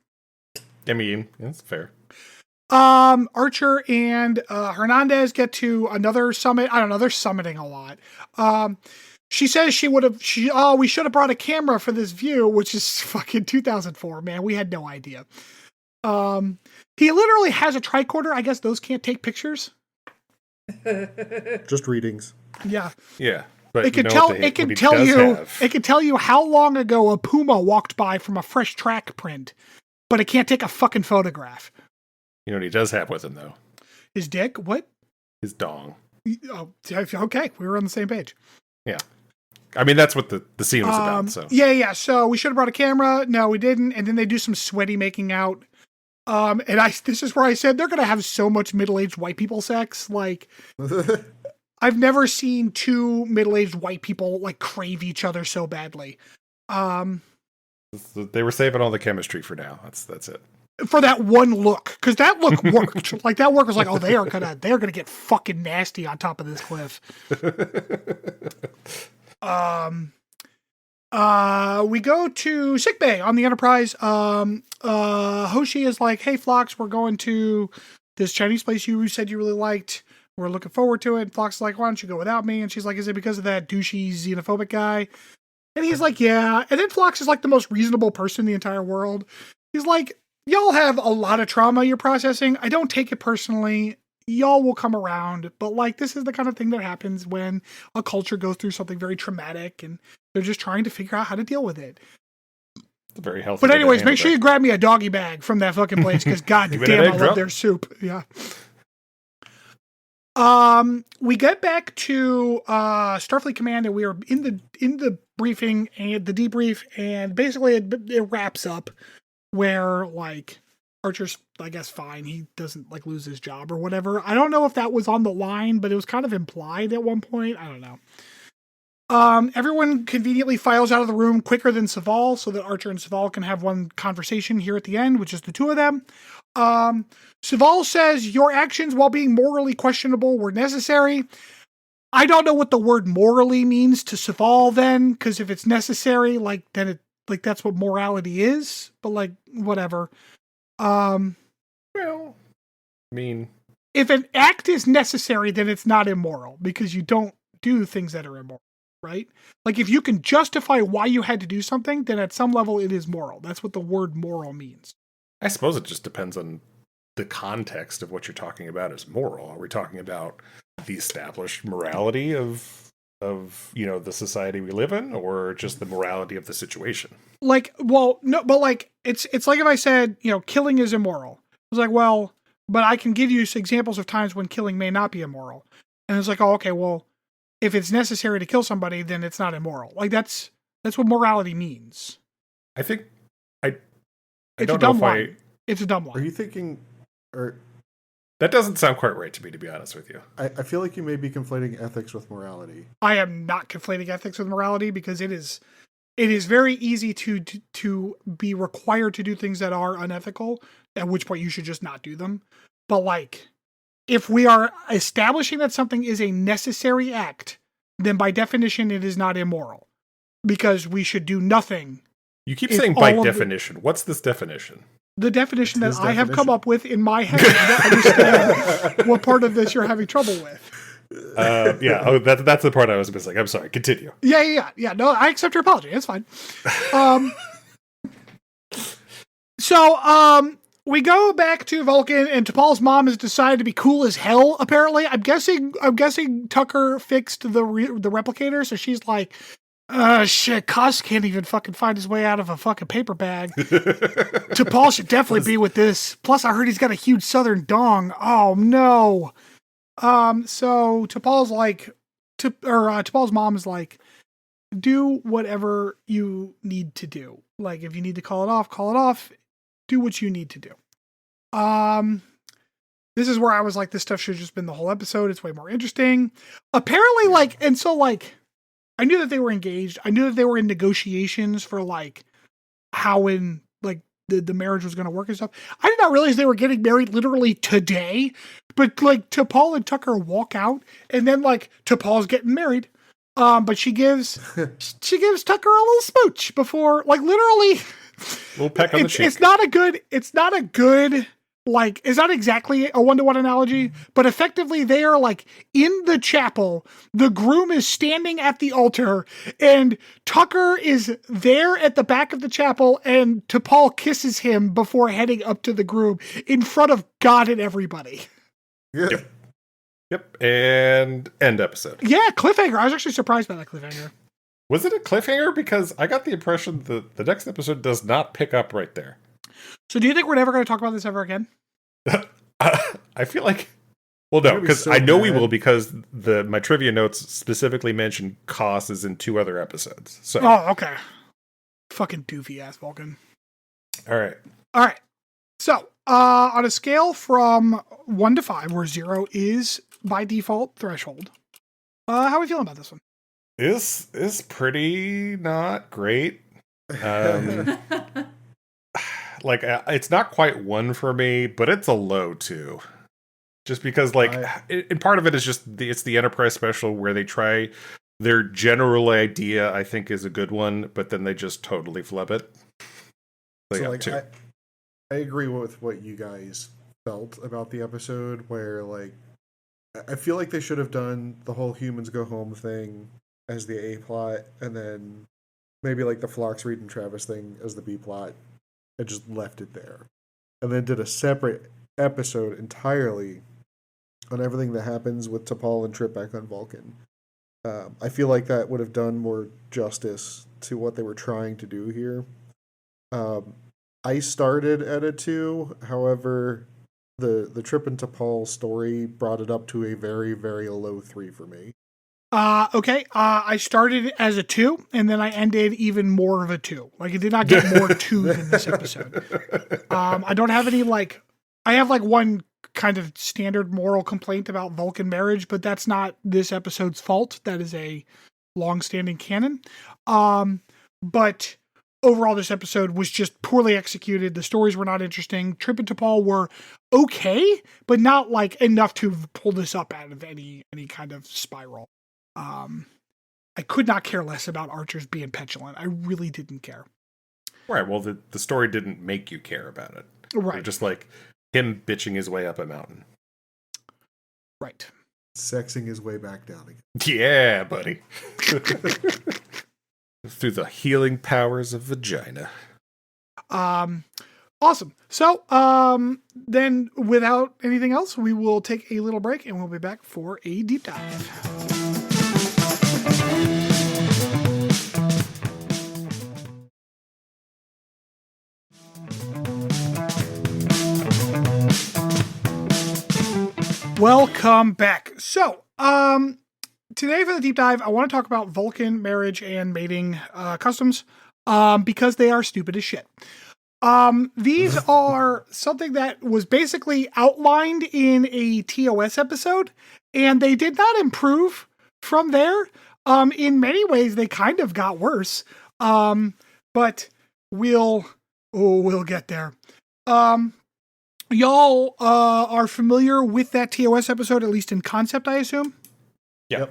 I mean, that's fair. Archer and Hernandez get to another summit. I don't know, they're summiting a lot. She says we should have brought a camera for this view, which is fucking 2004, man. We had no idea. He literally has a tricorder. I guess those can't take pictures. Just readings. Yeah. Yeah. But it can tell you how long ago a puma walked by from a fresh track print, but it can't take a fucking photograph. You know what he does have with him, though? His dick? What? His dong. Oh, okay. We were on the same page. Yeah. I mean, that's what the scene was about. So Yeah. So we should have brought a camera. No, we didn't. And then they do some sweaty making out. This is where I said they're going to have so much middle-aged white people sex. Like, I've never seen two middle-aged white people like crave each other so badly. They were saving all the chemistry for now. That's it. For that one look, because that look worked. Like that work was like, oh, they're gonna get fucking nasty on top of this cliff. We go to sickbay on the Enterprise. Hoshi is like, hey, Phlox, we're going to this Chinese place you said you really liked. We're looking forward to it. And Phlox is like, why don't you go without me? And she's like, is it because of that douchey xenophobic guy? And he's like, yeah. And then Phlox is like the most reasonable person in the entire world. He's like, y'all have a lot of trauma you're processing. I don't take it personally. Y'all will come around. But like, this is the kind of thing that happens when a culture goes through something very traumatic and they're just trying to figure out how to deal with it. It's a very healthy. But anyways, make sure you grab me a doggy bag from that fucking place because god damn, I love their soup. Yeah. We get back to Starfleet Command, and we are in the briefing and the debrief, and basically it wraps up where like Archer's, I guess, fine. He doesn't like lose his job or whatever. I don't know if that was on the line, but it was kind of implied at one point. I don't know. Everyone conveniently files out of the room quicker than Saval so that Archer and Saval can have one conversation here at the end, which is the two of them. Saval says your actions, while being morally questionable, were necessary. I don't know what the word morally means to Saval then, because if it's necessary, like then it like that's what morality is. But like whatever. Well, I mean, if an act is necessary, then it's not immoral because you don't do things that are immoral. Right? Like if you can justify why you had to do something, then at some level it is moral. That's what the word moral means. I suppose it just depends on the context of what you're talking about as moral. Are we talking about the established morality of the society we live in, or just the morality of the situation? Like, well, no, but like it's like if I said, killing is immoral. I was like, well, but I can give you examples of times when killing may not be immoral. And it's like, oh, okay, well, if it's necessary to kill somebody, then it's not immoral. Like that's what morality means. I think I it's don't a dumb know if line. It's a dumb line. Are you thinking, or that doesn't sound quite right to me, to be honest with you. I feel like you may be conflating ethics with morality. I am not conflating ethics with morality because it is very easy to be required to do things that are unethical, at which point you should just not do them. But like, if we are establishing that something is a necessary act, then by definition it is not immoral because we should do nothing. You keep saying by definition. What's this definition? The definition that I have come up with in my head. I don't understand what part of this you're having trouble with. Yeah. Oh, that's the part I was missing. I'm sorry. Continue. Yeah. No, I accept your apology. It's fine. So, we go back to Vulcan, and T'Pol's mom has decided to be cool as hell. Apparently, I'm guessing Tucker fixed the replicator, so she's like, shit, Cos can't even fucking find his way out of a fucking paper bag. T'Pol should definitely be with this. Plus, I heard he's got a huge southern dong. Oh no. So T'Pol's like, T'Pol's mom is like, do whatever you need to do. Like, if you need to call it off, call it off. Do what you need to do. This is where I was like, this stuff should have just been the whole episode. It's way more interesting. Apparently, like, and so like, I knew that they were engaged. I knew that they were in negotiations for like how in like the marriage was going to work and stuff. I did not realize they were getting married literally today. But like T'Pol and Tucker walk out, and then like T'Pol's getting married. But she gives Tucker a little smooch before, like literally. Little peck on the cheek. It's not exactly a 1-to-1 analogy, but effectively they are like in the chapel. The groom is standing at the altar, and Tucker is there at the back of the chapel, and T'Pol kisses him before heading up to the groom in front of God and everybody. Yeah. Yep. And end episode. Yeah, cliffhanger. I was actually surprised by that cliffhanger. Was it a cliffhanger? Because I got the impression that the next episode does not pick up right there. So do you think we're never going to talk about this ever again? I feel like... Well, no, because so I know bad. we will, because my trivia notes specifically mention Cos is in 2 other episodes. So. Oh, okay. Fucking doofy ass Vulcan. All right. So, on a scale from 1 to 5, where 0 is by default threshold, how are we feeling about this one? This is pretty not great. Like, it's not quite 1 for me, but it's a low 2. Just because, like, and part of it is just it's the Enterprise special where they try their general idea, I think, is a good one, but then they just totally flub it. So yeah, like, 2. I agree with what you guys felt about the episode, where, like, I feel like they should have done the whole humans go home thing as the A plot, and then maybe like the Phlox Reed and Travis thing as the B plot, and just left it there, and then did a separate episode entirely on everything that happens with T'Pol and Trip back on Vulcan. I feel like that would have done more justice to what they were trying to do here. I started at a 2, however, the Trip and T'Pol story brought it up to a very, very low 3 for me. Okay. I started as a 2, and then I ended even more of a 2. Like, it did not get more 2 than this episode. I don't have any, I have, one kind of standard moral complaint about Vulcan marriage, but that's not this episode's fault. That is a long-standing canon. But overall, this episode was just poorly executed. The stories were not interesting. Trip and T'Pol were okay, but not, enough to pull this up out of any kind of spiral. I could not care less about archers being petulant. I really didn't care. Right. Well, the story didn't make you care about it. Right. You're just like him bitching his way up a mountain. Right. Sexing his way back down again. Yeah, buddy. Through the healing powers of vagina. Awesome. So, then without anything else, we will take a little break and we'll be back for a deep dive. Welcome back. So, today for the deep dive, I want to talk about Vulcan marriage and mating customs, because they are stupid as shit. These are something that was basically outlined in a TOS episode, and they did not improve from there. In many ways, they kind of got worse. But we'll get there. Y'all are familiar with that TOS episode, at least in concept, I assume? Yep.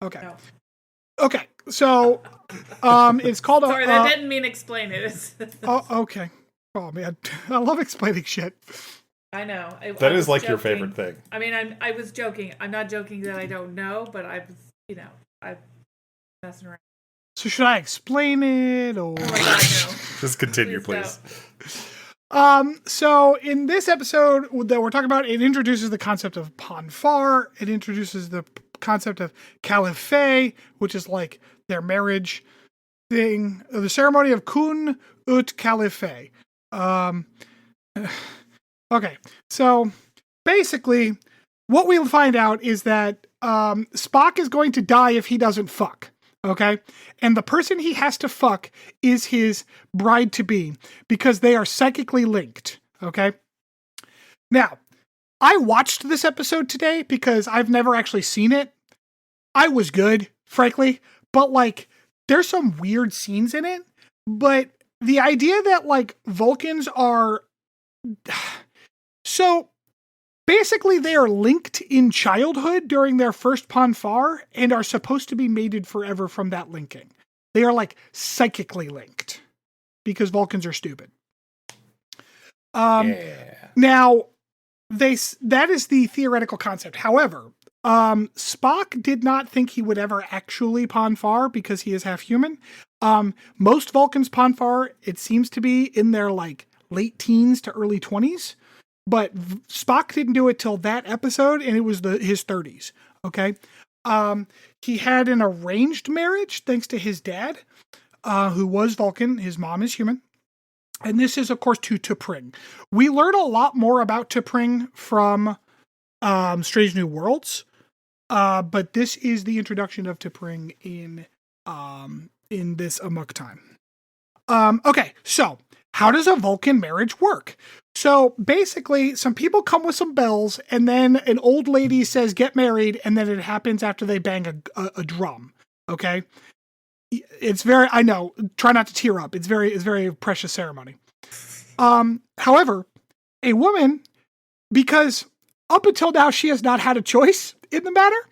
Okay. No. Okay. So, it's called... Sorry, that didn't mean explain it. Oh, okay. Oh, man. I love explaining shit. I know. That is like your favorite thing. I mean, I was joking. I'm not joking that I don't know, but I'm messing around. So should I explain it, or... Oh my God, no. Just continue, please. So in this episode that we're talking about, it introduces the concept of Ponfar. It introduces the concept of Caliphate, which is like their marriage thing, the ceremony of Kun ut Caliphate. Okay, so basically what we'll find out is that Spock is going to die if he doesn't fuck. Okay. And the person he has to fuck is his bride-to-be because they are psychically linked. Okay. Now, I watched this episode today because I've never actually seen it. I was good, frankly, but there's some weird scenes in it. But the idea that Vulcans are... So... Basically, they are linked in childhood during their first Ponfar and are supposed to be mated forever from that linking. They are psychically linked because Vulcans are stupid. Now, that is the theoretical concept. However, Spock did not think he would ever actually Ponfar because he is half human. Most Vulcans Ponfar, it seems to be in their late teens to early 20s. But Spock didn't do it till that episode, and it was his 30s. Okay, he had an arranged marriage thanks to his dad, who was Vulcan. His mom is human, and this is, of course, to T'Pring. We learn a lot more about T'Pring from Strange New Worlds, but this is the introduction of T'Pring in this Amok time. Okay, so how does a Vulcan marriage work? So basically, some people come with some bells, and then an old lady says, get married, and then it happens after they bang a drum. Okay? It's very, I know, try not to tear up. It's very precious ceremony. However, a woman, because up until now she has not had a choice in the matter,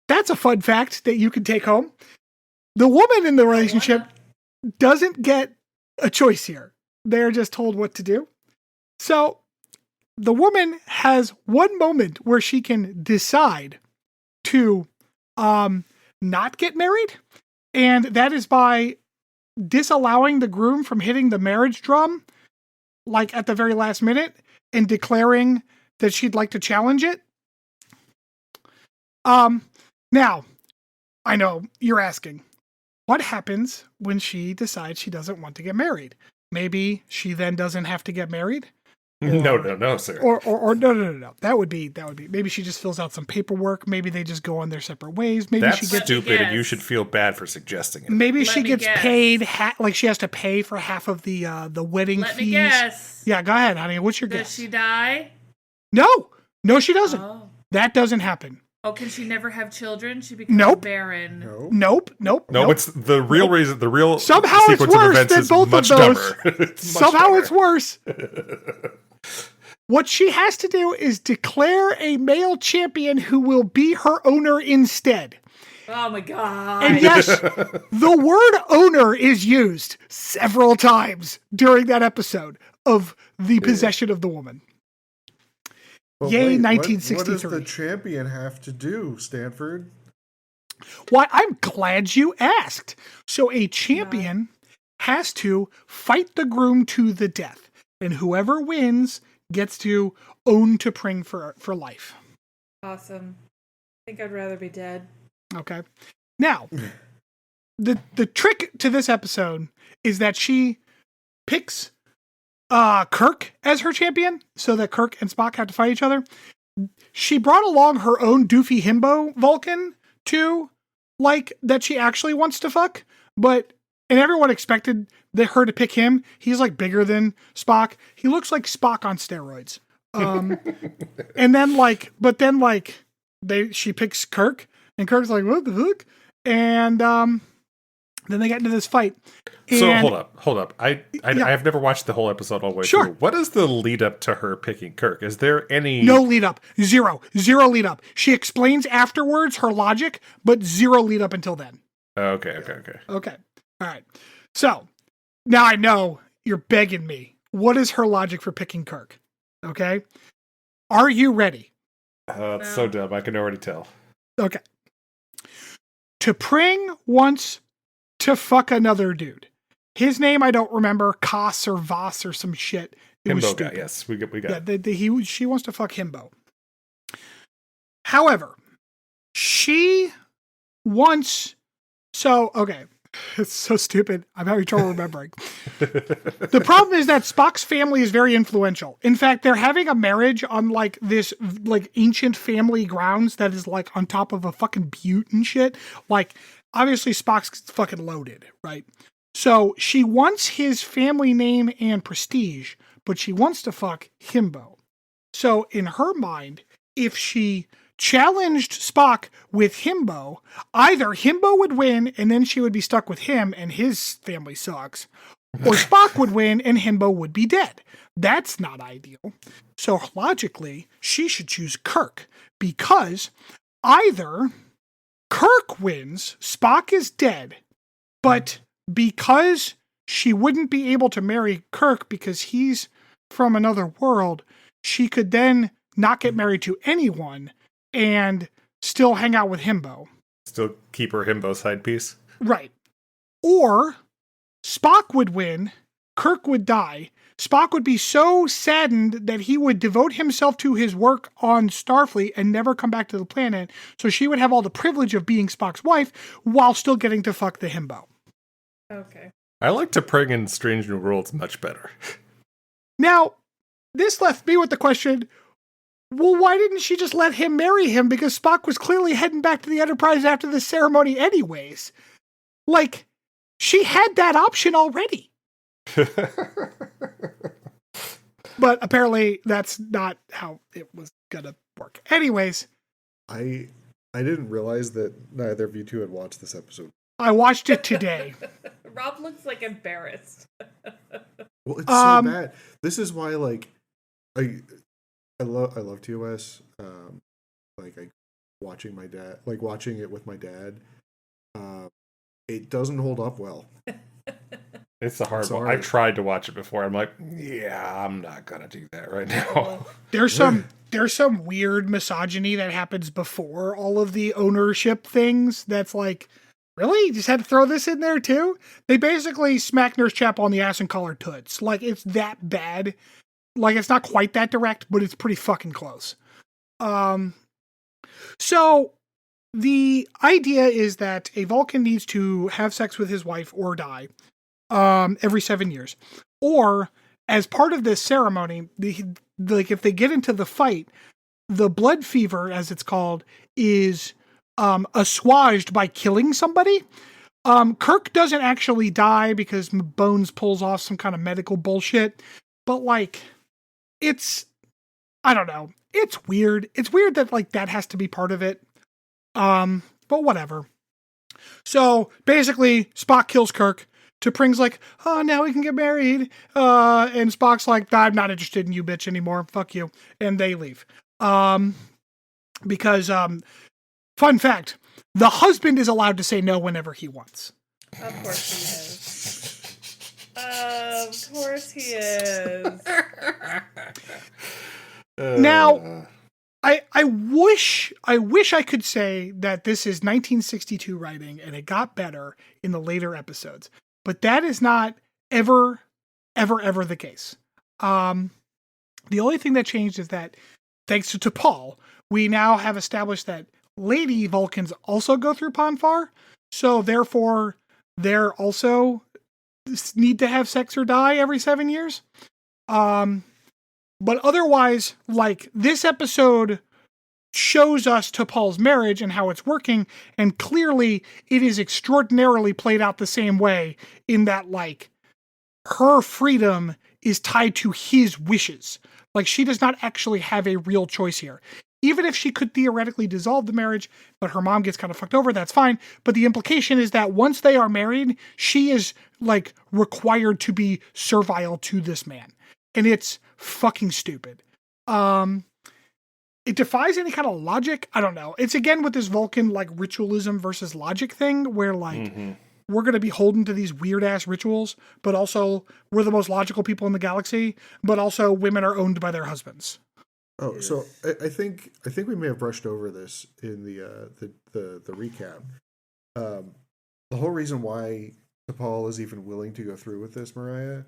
that's a fun fact that you can take home. The woman in the relationship doesn't get a choice here. They're just told what to do. So the woman has one moment where she can decide to not get married, And that is by disallowing the groom from hitting the marriage drum, like at the very last minute, and declaring that she'd like to challenge it. Now, I know you're asking, what happens when she decides she doesn't want to get married? Maybe she then doesn't have to get married? No, sir. Or no. That would be. Maybe she just fills out some paperwork. Maybe they just go on their separate ways. Maybe That's she gets stupid, and you should feel bad for suggesting it. Maybe she gets paid. Like she has to pay for half of the wedding fees. Let me guess. Yeah, go ahead, honey. What's your guess? Does she die? No, she doesn't. Oh. That doesn't happen. Oh, can she never have children? She becomes barren. Nope. No, it's the real reason. The real somehow it's sequence of worse events than is both much of those. dumber. Somehow it's worse. What she has to do is declare a male champion who will be her owner instead. Oh my god. And yes, the word owner is used several times during that episode of the possession of the woman. But Yay, wait, 1963. What does the champion have to do, Stanford? Why, I'm glad you asked. So a champion has to fight the groom to the death, and whoever wins gets to own T'Pring for life. Awesome. I think I'd rather be dead. Okay. Now, the trick to this episode is that she picks Kirk as her champion, so that Kirk and Spock have to fight each other. She brought along her own doofy himbo Vulcan too, like that she actually wants to fuck, and everyone expected her to pick him. He's like bigger than Spock. He looks like Spock on steroids. She picks Kirk, and Kirk's like, what the fuck? And then they get into this fight. So hold up. I have never watched the whole episode all the way through. What is the lead up to her picking Kirk? Is there any... No lead up. Zero lead up. She explains afterwards her logic, but zero lead up until then. Okay. All right. So now I know you're begging me. What is her logic for picking Kirk? Okay. Are you ready? It's so dumb. I can already tell. Okay. T'Pring wants to fuck another dude. His name I don't remember, Koss or Voss or some shit. Himbo guy, yes, we got. Yeah, she wants to fuck Himbo. However, she wants. So okay, it's so stupid. I'm having trouble remembering. The problem is that Spock's family is very influential. In fact, they're having a marriage on like this like ancient family grounds that is like on top of a fucking butte and shit. Like obviously Spock's fucking loaded, right? So she wants his family name and prestige, but she wants to fuck Himbo. So in her mind, if she challenged Spock with Himbo, either Himbo would win and then she would be stuck with him and his family sucks, or Spock would win and Himbo would be dead. That's not ideal. So logically, she should choose Kirk, because either Kirk wins, Spock is dead, but because she wouldn't be able to marry Kirk because he's from another world, she could then not get married to anyone and still hang out with Himbo. Still keep her Himbo side piece? Right. Or Spock would win, Kirk would die, Spock would be so saddened that he would devote himself to his work on Starfleet and never come back to the planet, so she would have all the privilege of being Spock's wife while still getting to fuck the Himbo. Okay. I like T'Pring in Strange New Worlds much better. Now, this left me with the question, well, why didn't she just let him marry him? Because Spock was clearly heading back to the Enterprise after the ceremony anyways. Like, she had that option already. But apparently that's not how it was gonna work. Anyways. I didn't realize that neither of you two had watched this episode. I watched it today. Rob looks like embarrassed. Well, it's so bad. This is why, like, I love TOS. Watching it with my dad. It doesn't hold up well. It's a hard one. I tried to watch it before. I'm like, yeah, I'm not gonna do that right now. There's some weird misogyny that happens before all of the ownership things. That's like, Really? You just had to throw this in there too? They basically smack Nurse Chapel on the ass and call her toots. Like, it's that bad. Like, it's not quite that direct, but it's pretty fucking close. So the idea is that a Vulcan needs to have sex with his wife or die every 7 years. Or, as part of this ceremony, like if they get into the fight, the blood fever, as it's called, is assuaged by killing somebody. Kirk doesn't actually die because Bones pulls off some kind of medical bullshit. But, like, I don't know. It's weird. It's weird that, like, that has to be part of it. But whatever. So, basically, Spock kills Kirk. T'Pring's like, oh, now we can get married. And Spock's like, I'm not interested in you, bitch, anymore. Fuck you. And they leave. Because, fun fact, the husband is allowed to say no whenever he wants. Of course he is. Of course he is. Now, I wish I could say that this is 1962 writing and it got better in the later episodes, but that is not ever the case. The only thing that changed is that, thanks to T'Pol, we now have established that lady Vulcans also go through Ponfar, so therefore they're also need to have sex or die every 7 years. But otherwise, like, this episode shows us T'Pol's marriage and how it's working, and clearly it is extraordinarily played out the same way in that, like, her freedom is tied to his wishes. Like, she does not actually have a real choice here. Even if she could theoretically dissolve the marriage, but her mom gets kind of fucked over, that's fine. But the implication is that once they are married, she is, like, required to be servile to this man. And it's fucking stupid. It defies any kind of logic. I don't know. It's again with this Vulcan, like, ritualism versus logic thing where, like, we're going to be holden to these weird ass rituals, but also we're the most logical people in the galaxy, but also women are owned by their husbands. Oh, so I think we may have brushed over this in the recap. The whole reason why T'Pol is even willing to go through with this, Mariah,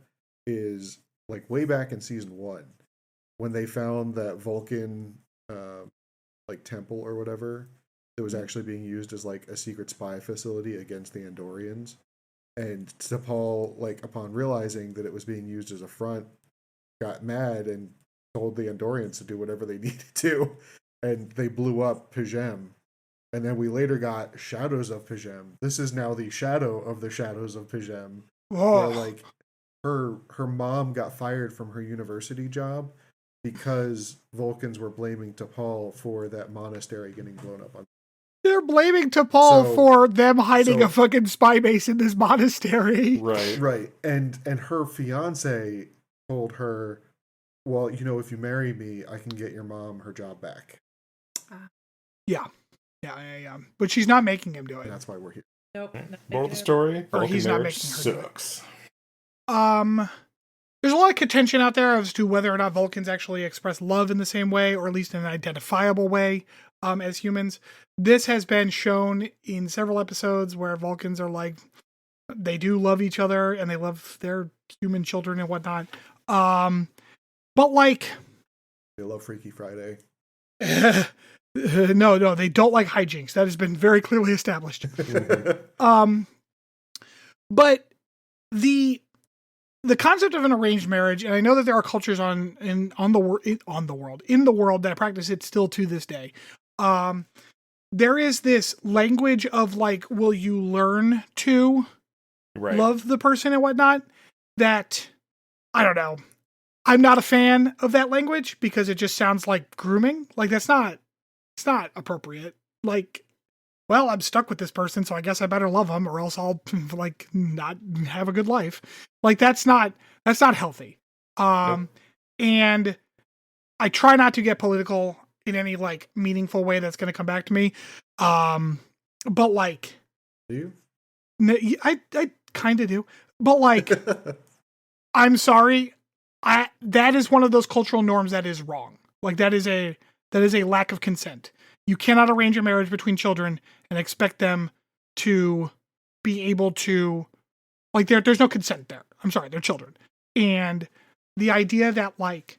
is, like, way back in season 1, when they found that Vulcan like temple or whatever that was actually being used as, like, a secret spy facility against the Andorians, and T'Pol, like, upon realizing that it was being used as a front, got mad and told the Andorians to do whatever they needed to, and they blew up P'Jem. And then we later got Shadows of P'Jem. This is now the shadow of the Shadows of P'Jem. Oh. Where, like, her mom got fired from her university job because Vulcans were blaming T'Pol for that monastery getting blown up on. They're blaming T'Pol for them hiding a fucking spy base in this monastery. Right. And her fiance told her, well, you know, if you marry me, I can get your mom her job back. Yeah. But she's not making him do it. And that's why we're here. Nope. Moral of the story, Or Vulcan he's not marriage making her do it. sucks. There's a lot of contention out there as to whether or not Vulcans actually express love in the same way, or at least in an identifiable way, as humans. This has been shown in several episodes where Vulcans are like, they do love each other and they love their human children and whatnot. But, like, They love Freaky Friday. No, they don't like hijinks. That has been very clearly established. But the concept of an arranged marriage, and I know that there are cultures in the world that practice it still to this day. There is this language of, like, will you learn to love the person and whatnot? That, I don't know. I'm not a fan of that language because it just sounds like grooming. Like, it's not appropriate. Like, well, I'm stuck with this person, so I guess I better love them or else I'll, like, not have a good life. Like, that's not healthy. Nope. And I try not to get political in any, like, meaningful way that's going to come back to me. But, like, Do you? I kind of do. But, like, I'm sorry. That is one of those cultural norms that is wrong. Like, that is a lack of consent. You cannot arrange a marriage between children and expect them to be able to, like, there's no consent there. I'm sorry, they're children. And the idea that, like,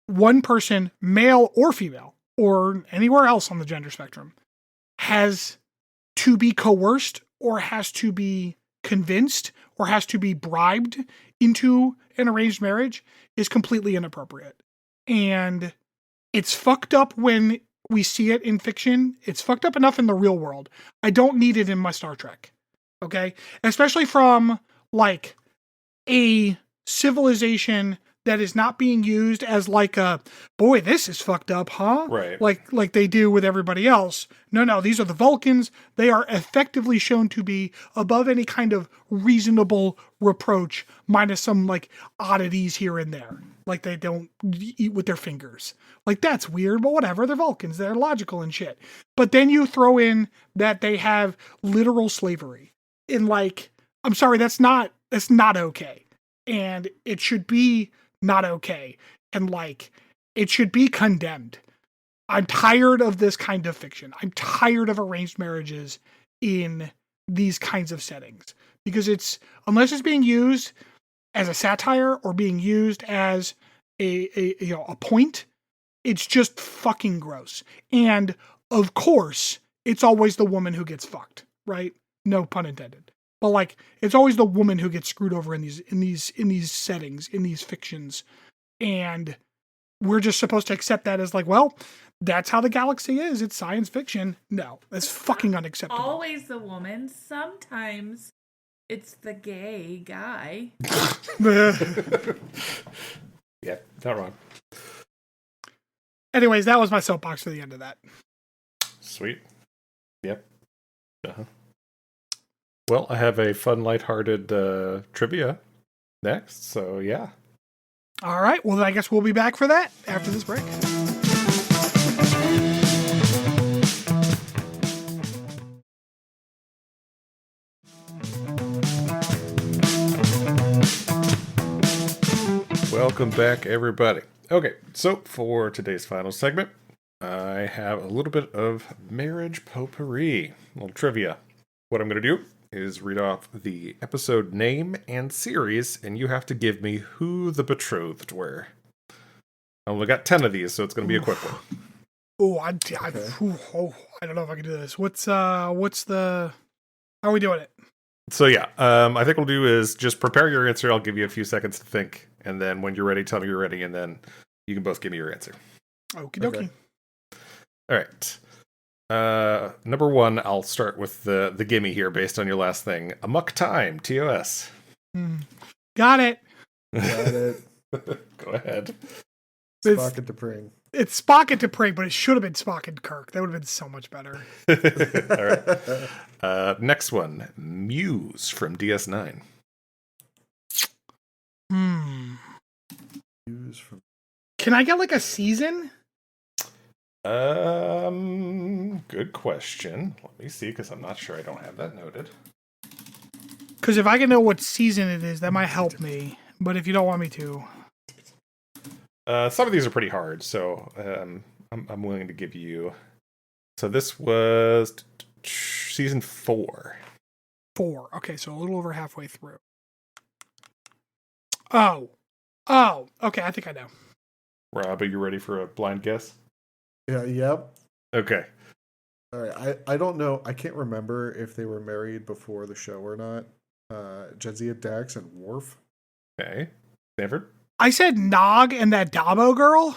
one person, male or female, or anywhere else on the gender spectrum, has to be coerced or has to be convinced or has to be bribed into an arranged marriage is completely inappropriate. And it's fucked up when we see it in fiction. It's fucked up enough in the real world. I don't need it in my Star Trek. Okay? Especially from, like, a civilization that is not being used as like a, boy, this is fucked up, huh? Right. Like they do with everybody else. No, these are the Vulcans. They are effectively shown to be above any kind of reasonable reproach, minus some like oddities here and there. Like they don't eat with their fingers. Like that's weird, but whatever. They're Vulcans. They're logical and shit. But then you throw in that they have literal slavery. And like, I'm sorry, that's not okay. And it should be not okay. And like, it should be condemned. I'm tired of this kind of fiction. I'm tired of arranged marriages in these kinds of settings because unless it's being used as a satire or being used as a point, it's just fucking gross. And of course, it's always the woman who gets fucked, right? No pun intended. But like, it's always the woman who gets screwed over in these settings, in these fictions. And we're just supposed to accept that as like, well, that's how the galaxy is. It's science fiction. No, that's fucking unacceptable. Always the woman. Sometimes it's the gay guy. Yeah, not wrong. Anyways, that was my soapbox for the end of that. Sweet. Yep. Uh-huh. Well, I have a fun, lighthearted trivia next, so yeah. All right. Well, then I guess we'll be back for that after this break. Welcome back, everybody. Okay, so for today's final segment, I have a little bit of marriage potpourri, a little trivia. What I'm going to do is read off the episode name and series, and you have to give me who the betrothed were. I only got 10 of these, so it's going to be a quick one. Oh, I don't know if I can do this. What's the? How are we doing it? So yeah, I think what we'll do is just prepare your answer. I'll give you a few seconds to think, and then when you're ready, tell me you're ready, and then you can both give me your answer. Okie dokie. Okay. All right. Number one, I'll start with the gimme here based on your last thing. Amok Time, TOS. Got it. Got it. Go ahead. Spock and T'Pring. It's Spock and T'Pring, but it should have been Spock and Kirk. That would have been so much better. All right. Next one, Muse from DS9. Muse from. Can I get like a season? Good question. Let me see, because I'm not sure. I don't have that noted. Because if I can know what season it is, that might help me. But if you don't want me to, some of these are pretty hard, so I'm willing to give you. So this was season 4. 4. Okay, so a little over halfway through. Oh, okay. I think I know. Rob, are you ready for a blind guess? Yeah. Yep. Okay. All right. I don't know. I can't remember if they were married before the show or not. Jadzia Dax and Worf. Okay. Stanford? I said Nog and that Dabo girl.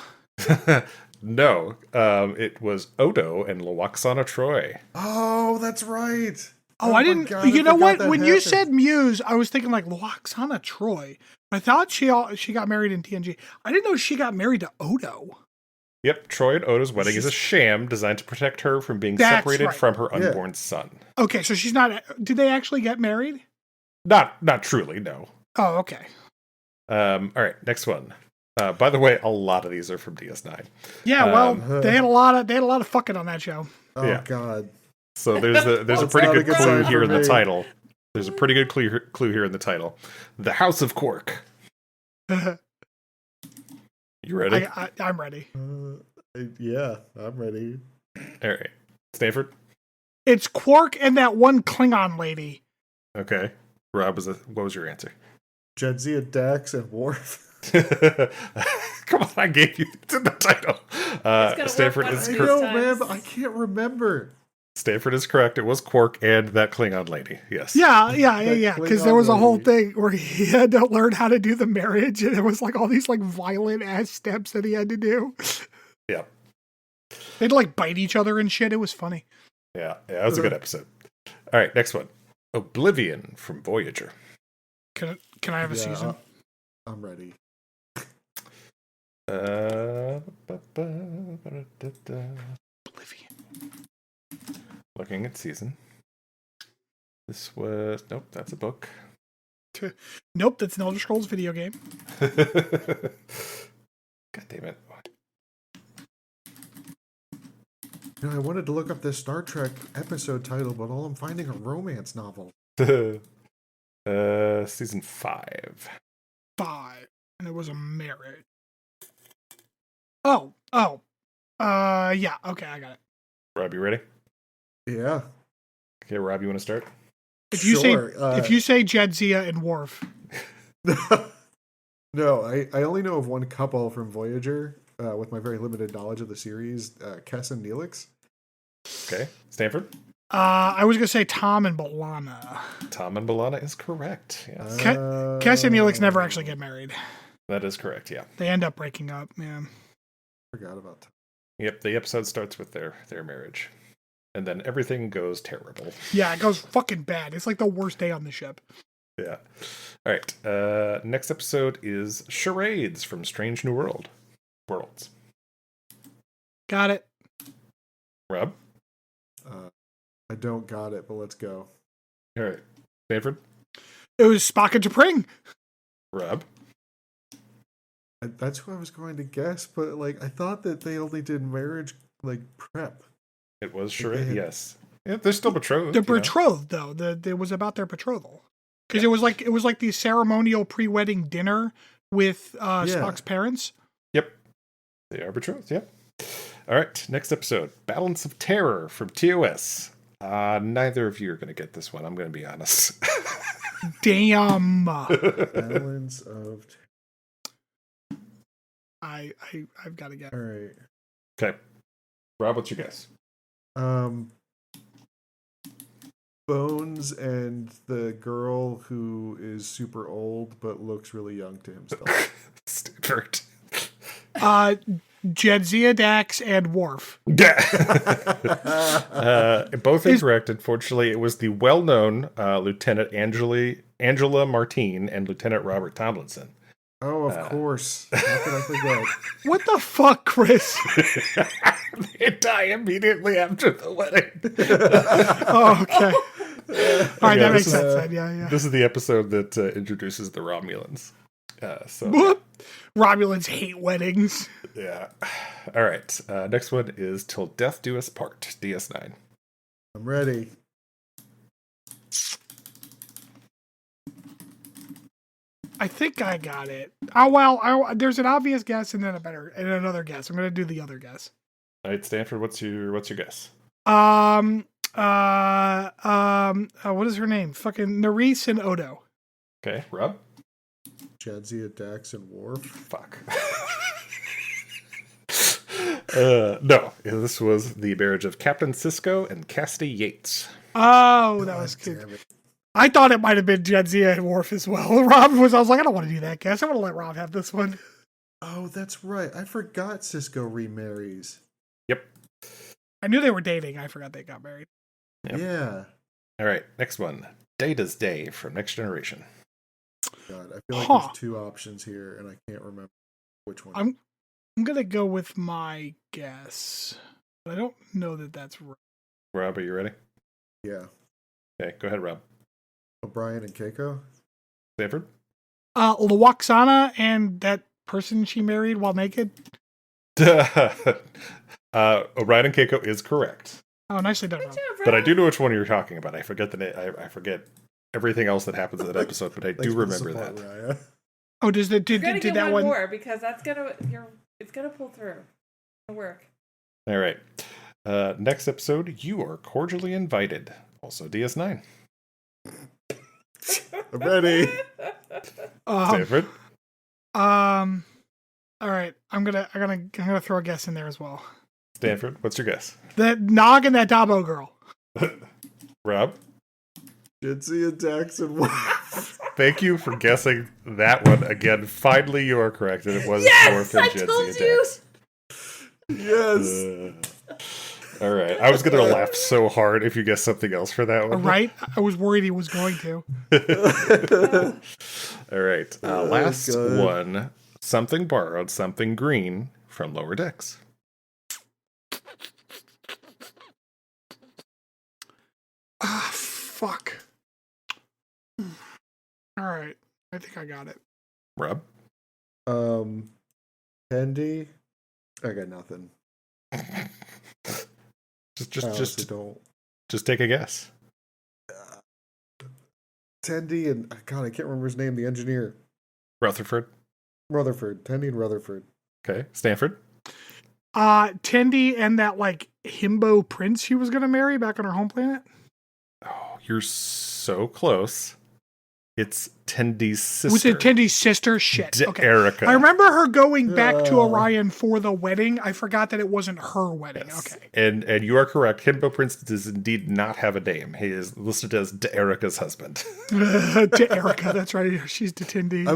No. It was Odo and Loaxana Troy. Oh, that's right. Oh, I didn't. God, you know what? When happened. you said Muse, I was thinking like Loaxana Troy. I thought she got married in TNG. I didn't know she got married to Odo. Yep, Troy and Odo's wedding is a sham designed to protect her from being That's separated right. from her unborn son. Okay, so she's not. Did they actually get married? Not truly, no. Oh, okay. All right, next one. By the way, a lot of these are from DS9. Yeah, well, they had a lot of fucking on that show. Oh Yeah. God. So there's a pretty not a good good clue sign here for in the me. title. There's a pretty good clue here in the title. The House of Quark. You ready? I'm ready. Yeah, I'm ready. All right, Stanford. It's Quark and that one Klingon lady. Okay. Rob, what was your answer? Jadzia, Dax, and Worf. Come on, I gave you it's in the title. gonna Stanford work is one I of correct. these know, man, times. but I can't remember. Stanford is correct. It was Quark and that Klingon lady. Yes. Yeah. Because there was a whole Klingon thing where he had to learn how to do the marriage, and it was like all these like violent ass steps that he had to do. Yeah. They'd like bite each other and shit. It was funny. Yeah. That was a good episode. All right, next one. Oblivion from Voyager. Can I have a season? I'm ready. Oblivion. Looking at season. This was that's a book. Nope, that's an Elder Scrolls video game. God damn it. You know, I wanted to look up this Star Trek episode title, but all I'm finding are romance novels. Season 5. 5, and it was a marriage. Yeah. Okay, I got it. Rob, you ready? Yeah. Okay, Rob, you want to start? If you say Jadzia and Worf, No, I only know of one couple from Voyager, with my very limited knowledge of the series, Kes and Neelix. Okay, Stanford. I was gonna say Tom and B'Elanna. Tom and B'Elanna is correct. Yes, Kes and Neelix never actually get married. that is correct. Yeah. They end up breaking up. Yeah. Forgot about Tom. Yep. The episode starts with their marriage, and then everything goes terrible. Yeah, it goes fucking bad. It's like the worst day on the ship. Yeah. All right. Next episode is Charades from Strange New Worlds. Got it. Rob. I don't got it, but let's go. All right. Stanford. It was Spock and T'Pring. Rob. That's who I was going to guess, but like I thought that they only did marriage like prep. It was Charades. Yes. Yeah, they're still betrothed. They're betrothed though. It was about their betrothal. Because it was like the ceremonial pre-wedding dinner with Spock's parents. Yep. They are betrothed. Yep. All right. Next episode, Balance of Terror from TOS. Neither of you are going to get this one. I'm going to be honest. Damn. Balance of. I've got to get. All right. Okay. Rob, what's your guess? Bones and the girl who is super old but looks really young to himself. Stanford. Jadzia, Dax, and Worf. Both incorrect. Unfortunately, it was the well-known Lieutenant Angela Martine and Lieutenant Robert Tomlinson. Oh, of course. How could I forget? What the fuck, Chris? They die immediately after the wedding. Oh, okay. All right, that makes sense. Then. Yeah. This is the episode that introduces the Romulans. Romulans hate weddings. Yeah. All right. Next one is Till Death Do Us Part, DS9. I'm ready. I think I got it. Oh well, there's an obvious guess and then another guess. I'm gonna do the other guess. All right, Stanford. What's your guess? What is her name? Fucking Nerys and Odo. Okay, Rob. Jadzia, Dax, and Worf. Fuck. No, this was the marriage of Captain Sisko and Cassidy Yates. Oh, that was good. I thought it might have been Jadzia and Worf as well. I was like, I don't want to do that guess. I want to let Rob have this one. Oh, that's right. I forgot Sisko remarries. Yep. I knew they were dating. I forgot they got married. Yep. Yeah. All right, next one. Data's Day from Next Generation. God, I feel like there's two options here, and I can't remember which one. I'm gonna go with my guess, but I don't know that that's right. Rob, are you ready? Yeah. Okay, go ahead, Rob. O'Brien and Keiko? Stanford? Lwaxana and that person she married while naked. O'Brien and Keiko is correct. Oh, nicely done, Rob. But I do know which one you're talking about. I forget the name. I forget everything else that happens in that episode, but I do remember that. Raya. Oh, did You're gonna did get that one one? more because it's gonna pull through. It'll work. All right. Next episode, You Are Cordially Invited. Also DS9. I'm ready. Stanford? All right, I'm gonna throw a guess in there as well. Stanford, what's your guess? That Nog and that Dabo girl. Rob? Jitsi attacks and what? Thank you for guessing that one again. Finally, you are correct, and it was Yes, Dwarf and I Jitsi told you. attacks. Yes. All right. I was going to laugh so hard if you guessed something else for that one. Right? I was worried he was going to. All right. Last God. one. Something borrowed, something green from Lower Decks. Ah, fuck. All right. I think I got it. Rob? Candy. I got nothing. Just don't. Just take a guess. Tendy and God, I can't remember his name. The engineer, Rutherford. Tendy and Rutherford. Okay. Stanford. Tendi and that like himbo prince she was gonna marry back on her home planet. Oh, you're so close. It's Tendy's sister. Was it Tendi's sister? Shit. Okay. Erica. I remember her going back to Orion for the wedding. I forgot that it wasn't her wedding. Yes. Okay. And you are correct. Himbo Prince does indeed not have a name. He is listed as Erica's husband. To Erica, that's right. She's to Tendi. I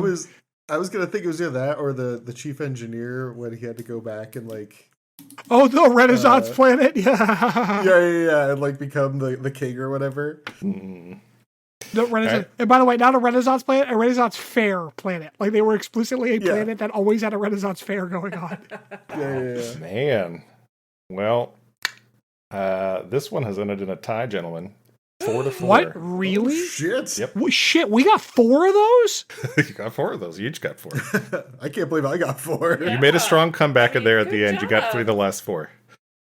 was gonna think it was either that or the chief engineer when he had to go back and like. Oh, the Renaissance planet. Yeah. Yeah, and like become the king or whatever. The Renaissance, and by the way, not a Renaissance planet, a Renaissance fair planet. Like they were explicitly a planet that always had a Renaissance fair going on. Yeah. Man. Well, this one has ended in a tie, gentlemen. 4-4. What? Really? Oh, shit. Yep. Shit, we got 4 of those? You got 4 of those. You each got 4. I can't believe I got 4. You made a strong comeback in there at Good the end. You got job. 3 of the last 4.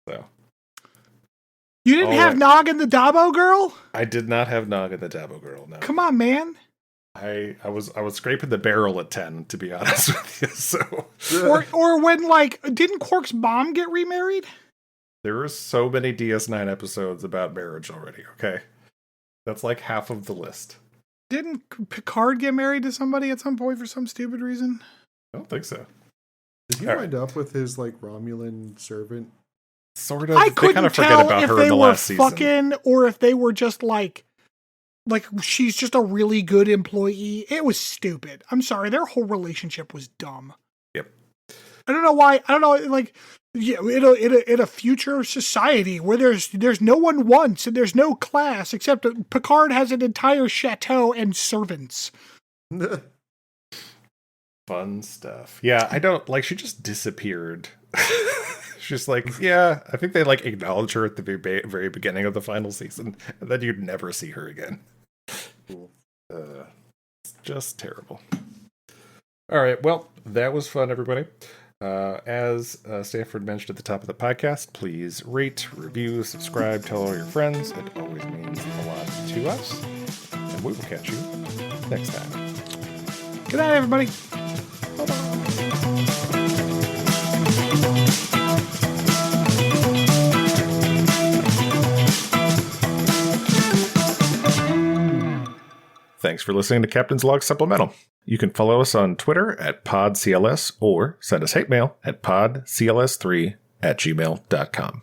So You didn't All have right. Nog and the Dabo girl? I did not have Nog and the Dabo girl. No. Come on, man. I was scraping the barrel at 10, to be honest with you. So Or when like didn't Quark's mom get remarried? there were so many DS9 episodes about marriage already. Okay, that's like half of the list. Didn't Picard get married to somebody at some point for some stupid reason? I don't think so. Did he All wind up with his like Romulan servant? Sort of. I They couldn't kind of forget tell about if her in they the were last season. fucking or if they were just like she's just a really good employee. It was stupid. I'm sorry, their whole relationship was dumb. Yep. I don't know why. I don't know. Like, yeah, in a future society where there's no one wants and there's no class except Picard has an entire chateau and servants. Fun stuff. Yeah, I don't like. She just disappeared. She's like, yeah, I think they like acknowledge her at the very beginning of the final season, and then you'd never see her again. Cool. It's just terrible. All right, well, that was fun, everybody. As Stanford mentioned at the top of the podcast, please rate, review, subscribe, tell all your friends. It always means a lot to us. And we will catch you next time. Good night, everybody. Thanks for listening to Captain's Log Supplemental. You can follow us on Twitter at PodCLS or send us hate mail at podcls3@gmail.com.